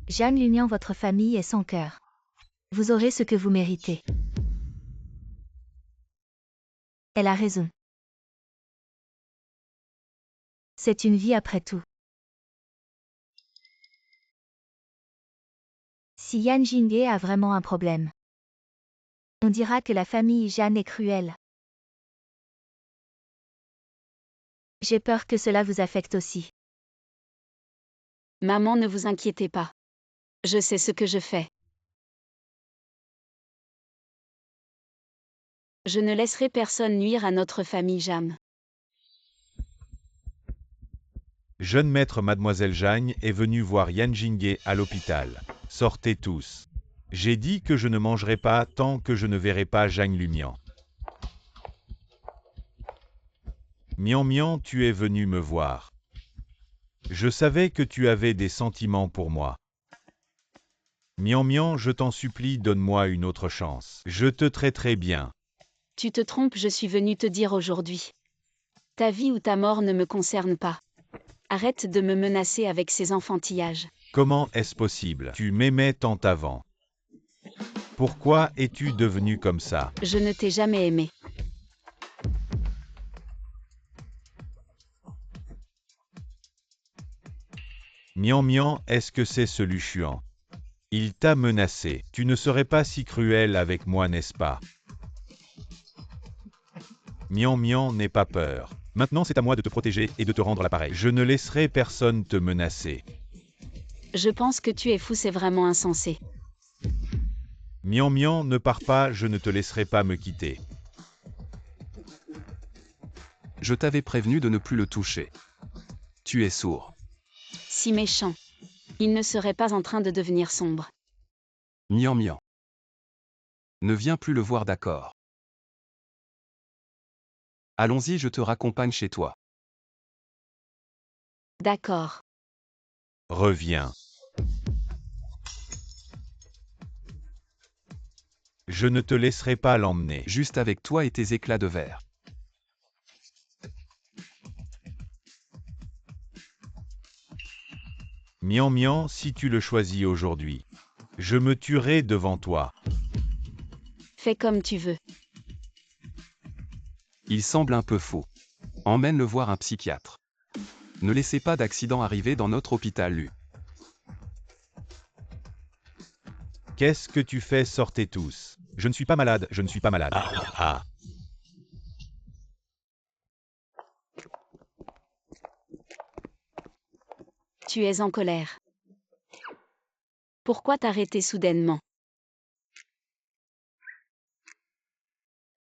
Jeanne Lumian, votre famille est sans cœur. Vous aurez ce que vous méritez. Elle a raison. C'est une vie après tout. Si Yan Jinghe a vraiment un problème, on dira que la famille Jeanne est cruelle. J'ai peur que cela vous affecte aussi. Maman, ne vous inquiétez pas. Je sais ce que je fais. Je ne laisserai personne nuire à notre famille Jam. Jeune maître Mademoiselle Zhang est venue voir Yan Jinghe à l'hôpital. Sortez tous. J'ai dit que je ne mangerai pas tant que je ne verrai pas Zhang Lumian. Mian Mian, tu es venu me voir. Je savais que tu avais des sentiments pour moi. Mian Mian, je t'en supplie, donne-moi une autre chance. Je te traiterai bien. Tu te trompes, je suis venu te dire aujourd'hui. Ta vie ou ta mort ne me concerne pas. Arrête de me menacer avec ces enfantillages. Comment est-ce possible? Tu m'aimais tant avant. Pourquoi es-tu devenu comme ça? Je ne t'ai jamais aimé. Mian Mian, est-ce que c'est ce Lu Xuan? Il t'a menacé. Tu ne serais pas si cruel avec moi, n'est-ce pas? Mian Mian, n'aie pas peur. Maintenant, c'est à moi de te protéger et de te rendre l'appareil. Je ne laisserai personne te menacer. Je pense que tu es fou, c'est vraiment insensé. Mian Mian, ne pars pas, je ne te laisserai pas me quitter. Je t'avais prévenu de ne plus le toucher. Tu es sourd. Si méchant. Il ne serait pas en train de devenir sombre. Mian Mian. Ne viens plus le voir, d'accord? Allons-y, je te raccompagne chez toi. D'accord. Reviens. Je ne te laisserai pas l'emmener. Juste avec toi et tes éclats de verre. Mian Mian, si tu le choisis aujourd'hui, je me tuerai devant toi. Fais comme tu veux. Il semble un peu fou. Emmène-le voir un psychiatre. Ne laissez pas d'accident arriver dans notre hôpital, Lu. Qu'est-ce que tu fais? Sortez tous. Je ne suis pas malade, je ne suis pas malade. Ah. Tu es en colère. Pourquoi t'arrêter soudainement?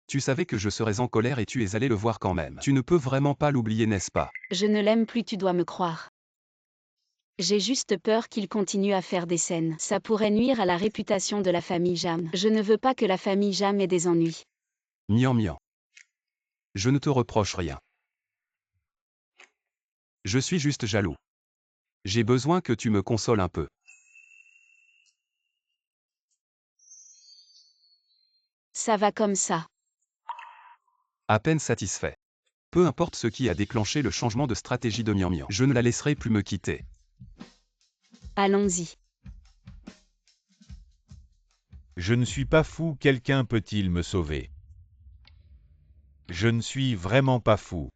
Tu savais que je serais en colère et tu es allé le voir quand même. Tu ne peux vraiment pas l'oublier, n'est-ce pas? Je ne l'aime plus, tu dois me croire. J'ai juste peur qu'il continue à faire des scènes. Ça pourrait nuire à la réputation de la famille Jam. Je ne veux pas que la famille Jam ait des ennuis. Mian Mian. Je ne te reproche rien. Je suis juste jaloux. J'ai besoin que tu me consoles un peu. Ça va comme ça. À peine satisfait. Peu importe ce qui a déclenché le changement de stratégie de Mian Mian. Je ne la laisserai plus me quitter. Allons-y. Je ne suis pas fou, quelqu'un peut-il me sauver? Je ne suis vraiment pas fou.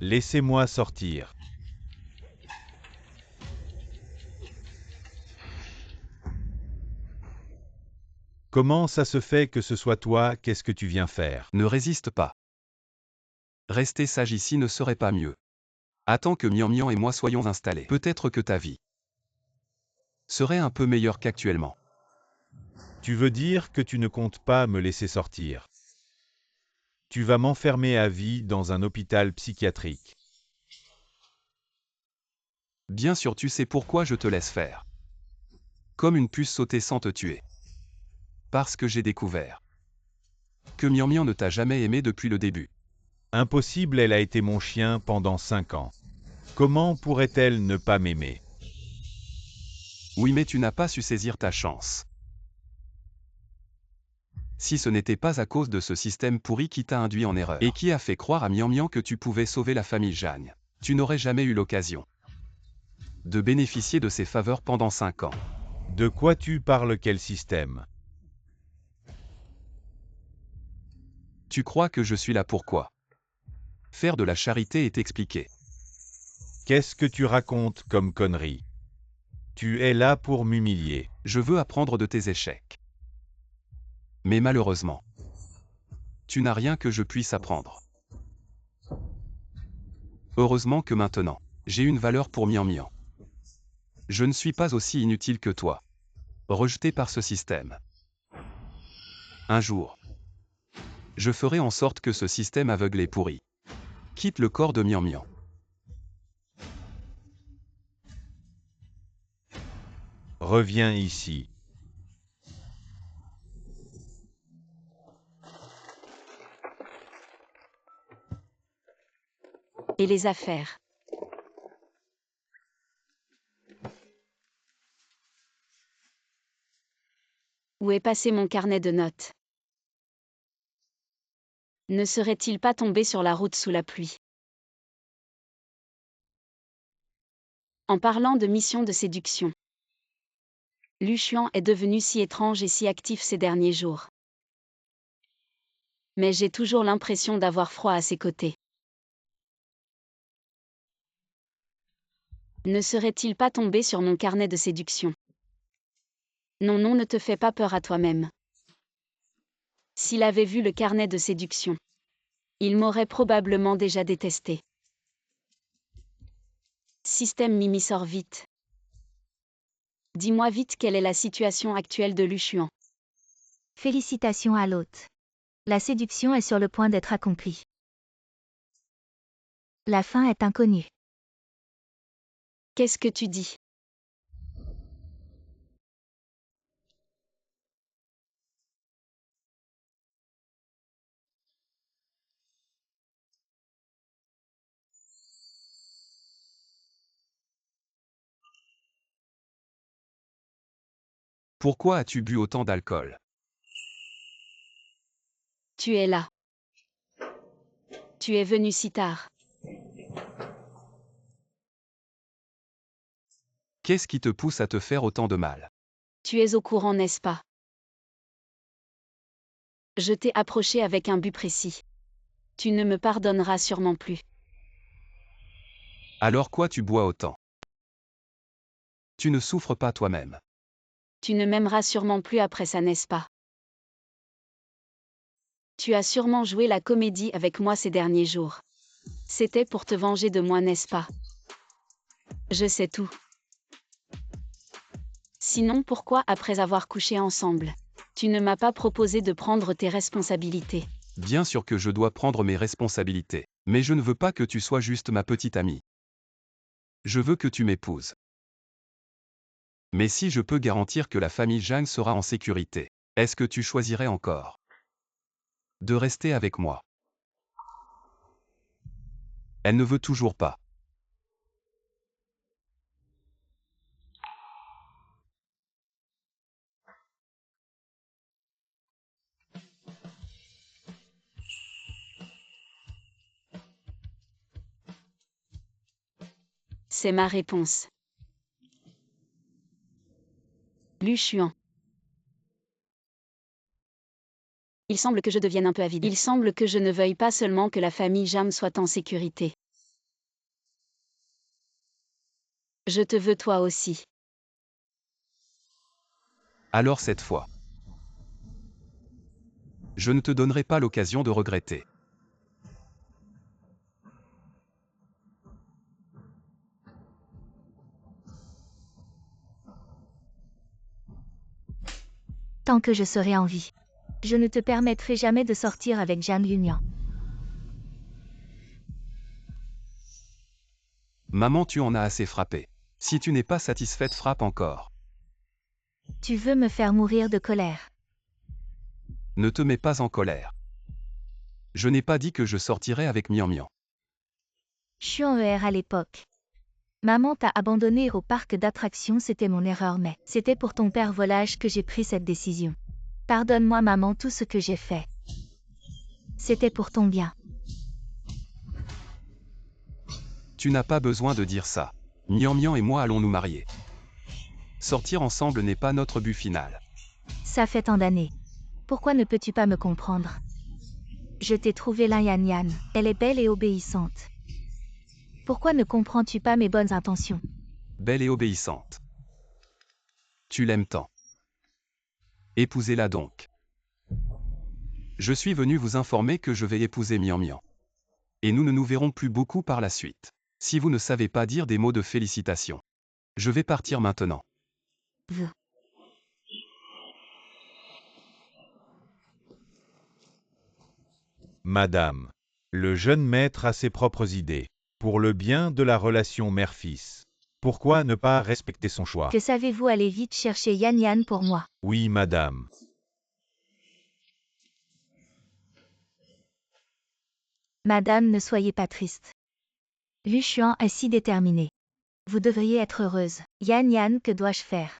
Laissez-moi sortir. Comment ça se fait que ce soit toi? Qu'est-ce que tu viens faire? Ne résiste pas. Rester sage ici ne serait pas mieux. Attends que Mian Mian et moi soyons installés. Peut-être que ta vie serait un peu meilleure qu'actuellement. Tu veux dire que tu ne comptes pas me laisser sortir? Tu vas m'enfermer à vie dans un hôpital psychiatrique. Bien sûr, tu sais pourquoi je te laisse faire. Comme une puce sauter sans te tuer. Parce que j'ai découvert que Mian Mian ne t'a jamais aimé depuis le début. Impossible, elle a été mon chien pendant 5 ans. Comment pourrait-elle ne pas m'aimer? Oui, mais tu n'as pas su saisir ta chance. Si ce n'était pas à cause de ce système pourri qui t'a induit en erreur, et qui a fait croire à Mian Mian que tu pouvais sauver la famille Jagne, tu n'aurais jamais eu l'occasion de bénéficier de ses faveurs pendant 5 ans. De quoi tu parles? Quel système? Tu crois que je suis là pour quoi? Faire de la charité et t'expliquer. Qu'est-ce que tu racontes comme connerie? Tu es là pour m'humilier. Je veux apprendre de tes échecs. Mais malheureusement, tu n'as rien que je puisse apprendre. Heureusement que maintenant, j'ai une valeur pour Mian Mian. Je ne suis pas aussi inutile que toi. Rejeté par ce système. Un jour, je ferai en sorte que ce système aveugle et pourri quitte le corps de Mian Mian. Reviens ici. Et les affaires. Où est passé mon carnet de notes? Ne serait-il pas tombé sur la route sous la pluie? En parlant de mission de séduction, Lu Xuan est devenu si étrange et si actif ces derniers jours. Mais j'ai toujours l'impression d'avoir froid à ses côtés. Ne serait-il pas tombé sur mon carnet de séduction? Non, non, ne te fais pas peur à toi-même. S'il avait vu le carnet de séduction, il m'aurait probablement déjà détesté. Système Mimi, sort vite. Dis-moi vite quelle est la situation actuelle de Lu Xuan. Félicitations à l'hôte. La séduction est sur le point d'être accomplie. La fin est inconnue. Qu'est-ce que tu dis? Pourquoi as-tu bu autant d'alcool? Tu es là. Tu es venu si tard. Qu'est-ce qui te pousse à te faire autant de mal? Tu es au courant, n'est-ce pas? Je t'ai approché avec un but précis. Tu ne me pardonneras sûrement plus. Alors quoi tu bois autant? Tu ne souffres pas toi-même. Tu ne m'aimeras sûrement plus après ça, n'est-ce pas? Tu as sûrement joué la comédie avec moi ces derniers jours. C'était pour te venger de moi, n'est-ce pas? Je sais tout. Sinon, pourquoi, après avoir couché ensemble, tu ne m'as pas proposé de prendre tes responsabilités? Bien sûr que je dois prendre mes responsabilités. Mais je ne veux pas que tu sois juste ma petite amie. Je veux que tu m'épouses. Mais si je peux garantir que la famille Zhang sera en sécurité, est-ce que tu choisirais encore de rester avec moi? Elle ne veut toujours pas. C'est ma réponse. Lu Xuan. Il semble que je devienne un peu avide. Il semble que je ne veuille pas seulement que la famille Jam soit en sécurité. Je te veux toi aussi. Alors cette fois. Je ne te donnerai pas l'occasion de regretter. Tant que je serai en vie. Je ne te permettrai jamais de sortir avec Jian Lunian. Maman, tu en as assez frappé. Si tu n'es pas satisfaite, frappe encore. Tu veux me faire mourir de colère. Ne te mets pas en colère. Je n'ai pas dit que je sortirais avec Mian Mian. Xuan à l'époque. Maman t'a abandonné au parc d'attractions, c'était mon erreur, mais c'était pour ton père volage que j'ai pris cette décision. Pardonne-moi maman tout ce que j'ai fait. C'était pour ton bien. Tu n'as pas besoin de dire ça. Mian Mian et moi allons nous marier. Sortir ensemble n'est pas notre but final. Ça fait tant d'années. Pourquoi ne peux-tu pas me comprendre? Je t'ai trouvé la Yan Yan. Elle est belle et obéissante. Pourquoi ne comprends-tu pas mes bonnes intentions? Belle et obéissante. Tu l'aimes tant. Épousez-la donc. Je suis venu vous informer que je vais épouser Mian Mian. Et nous ne nous verrons plus beaucoup par la suite. Si vous ne savez pas dire des mots de félicitations. Je vais partir maintenant. Madame. Le jeune maître a ses propres idées. Pour le bien de la relation mère-fils. Pourquoi ne pas respecter son choix? Que savez-vous, aller vite chercher Yan Yan pour moi. Oui, madame. Madame, ne soyez pas triste. Lu Xuan est si déterminé. Vous devriez être heureuse. Yan Yan, que dois-je faire?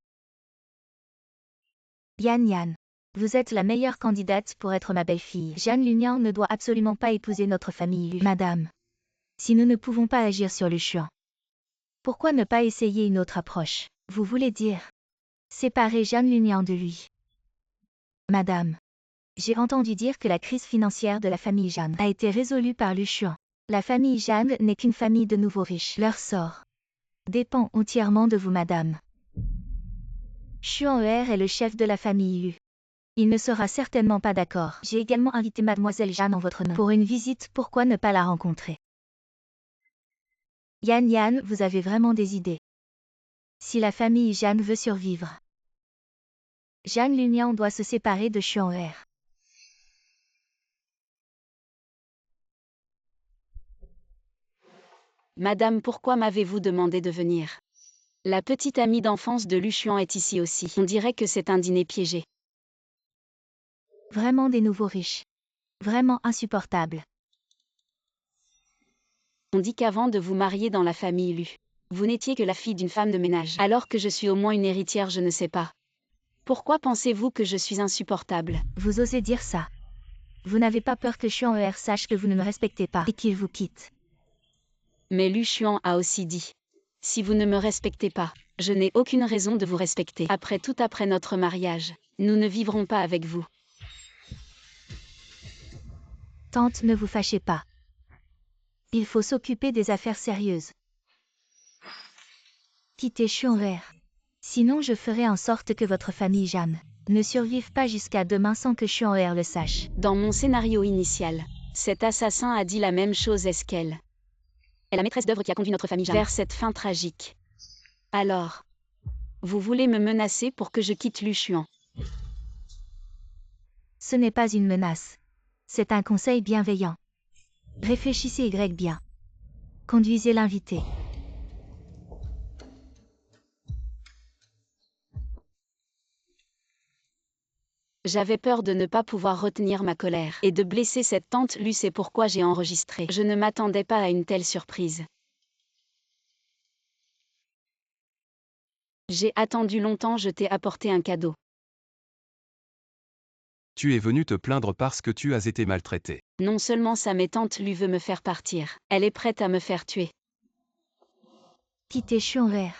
Yan Yan. Vous êtes la meilleure candidate pour être ma belle-fille. Jian Lunian ne doit absolument pas épouser notre famille. Madame. Si nous ne pouvons pas agir sur Lu Xuan, pourquoi ne pas essayer une autre approche? Vous voulez dire séparer Jian Lunian de lui? Madame. J'ai entendu dire que la crise financière de la famille Jian a été résolue par Lu Xuan. La famille Jian n'est qu'une famille de nouveaux riches. Leur sort dépend entièrement de vous, madame. Xuan est le chef de la famille Lu. Il ne sera certainement pas d'accord. J'ai également invité mademoiselle Jian en votre nom pour une visite, pourquoi ne pas la rencontrer? Yan Yan, vous avez vraiment des idées. Si la famille Jian veut survivre, Jian Lunian doit se séparer de Xuan. Madame, pourquoi m'avez-vous demandé de venir? La petite amie d'enfance de Lu Xuan est ici aussi. On dirait que c'est un dîner piégé. Vraiment des nouveaux riches. Vraiment insupportables. On dit qu'avant de vous marier dans la famille Lu, vous n'étiez que la fille d'une femme de ménage. Alors que je suis au moins une héritière, je ne sais pas. Pourquoi pensez-vous que je suis insupportable? Vous osez dire ça? Vous n'avez pas peur que Xuan sache que vous ne me respectez pas et qu'il vous quitte? Mais Lu Xuan a aussi dit. Si vous ne me respectez pas, je n'ai aucune raison de vous respecter. Après tout, après notre mariage, nous ne vivrons pas avec vous. Tante, ne vous fâchez pas. Il faut s'occuper des affaires sérieuses. Quittez Xuan. Sinon je ferai en sorte que votre famille Jian ne survive pas jusqu'à demain sans que Xuan le sache. Dans mon scénario initial, cet assassin a dit la même chose. Est-ce qu'elle est la maîtresse d'œuvre qui a conduit notre famille Jian vers cette fin tragique? Alors, vous voulez me menacer pour que je quitte Lu Xuan? Ce n'est pas une menace. C'est un conseil bienveillant. Réfléchissez bien. Conduisez l'invité. J'avais peur de ne pas pouvoir retenir ma colère et de blesser cette tante Lu, c'est pourquoi j'ai enregistré. Je ne m'attendais pas à une telle surprise. J'ai attendu longtemps, je t'ai apporté un cadeau. Tu es venu te plaindre parce que tu as été maltraité. Non seulement ça, mais tante Lu veut me faire partir. Elle est prête à me faire tuer. Quittez Xuan'er.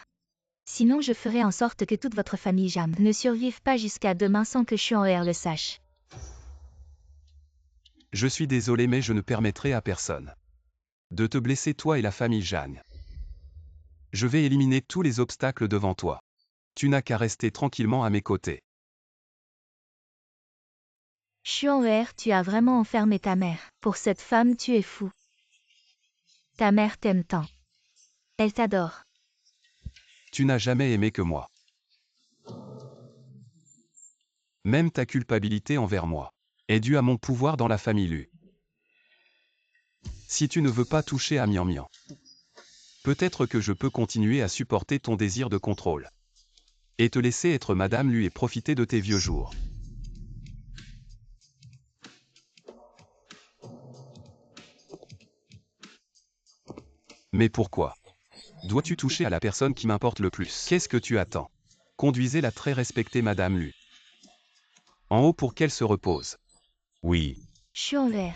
Sinon je ferai en sorte que toute votre famille Jam ne survive pas jusqu'à demain sans que Xuan'er le sache. Je suis désolé mais je ne permettrai à personne de te blesser toi et la famille Zhang. Je vais éliminer tous les obstacles devant toi. Tu n'as qu'à rester tranquillement à mes côtés. Xuan'er, tu as vraiment enfermé ta mère. Pour cette femme, tu es fou. Ta mère t'aime tant. Elle t'adore. Tu n'as jamais aimé que moi. Même ta culpabilité envers moi est due à mon pouvoir dans la famille Lu. Si tu ne veux pas toucher à Mian Mian, peut-être que je peux continuer à supporter ton désir de contrôle. Et te laisser être Madame Lu et profiter de tes vieux jours. Mais pourquoi dois-tu toucher à la personne qui m'importe le plus? Qu'est-ce que tu attends? Conduisez la très respectée Madame Lu en haut pour qu'elle se repose. Oui. Xuan'er.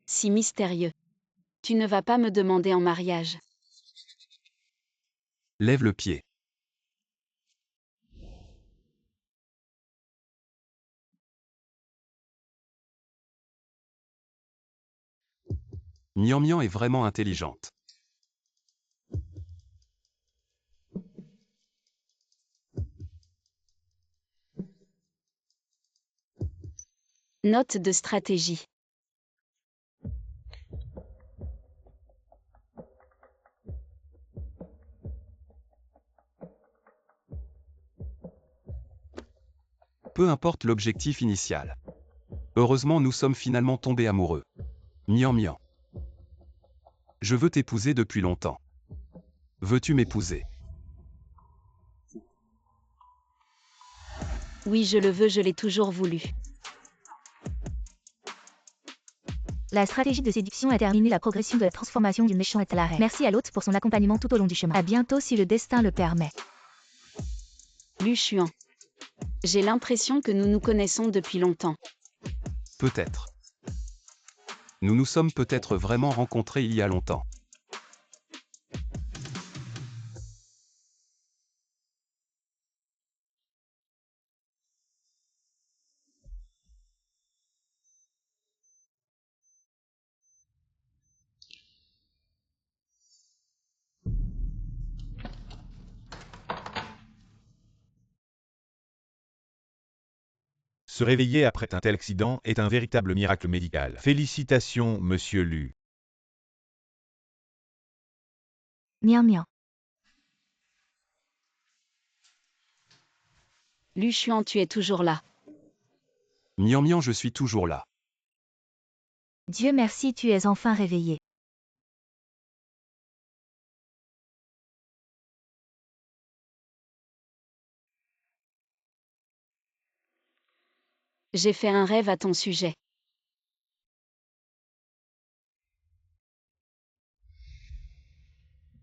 Si mystérieux. Tu ne vas pas me demander en mariage. Lève le pied. Mian Mian est vraiment intelligente. Note de stratégie. Peu importe l'objectif initial. Heureusement nous sommes finalement tombés amoureux. Mian Mian. Je veux t'épouser depuis longtemps. Veux-tu m'épouser? Oui, je le veux, je l'ai toujours voulu. La stratégie de séduction a terminé la progression de la transformation du méchant à la reine. Merci à l'hôte pour son accompagnement tout au long du chemin. À bientôt si le destin le permet. Lu Xuan. J'ai l'impression que nous nous connaissons depuis longtemps. Peut-être. Nous nous sommes peut-être vraiment rencontrés il y a longtemps. Se réveiller après un tel accident est un véritable miracle médical. Félicitations, monsieur Lu. Mian Mian. Lu Xuan, tu es toujours là. Mian Mian, je suis toujours là. Dieu merci, tu es enfin réveillé. J'ai fait un rêve à ton sujet.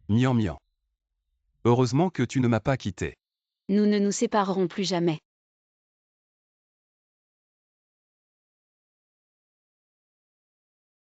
Mian Mian. Heureusement que tu ne m'as pas quitté. Nous ne nous séparerons plus jamais.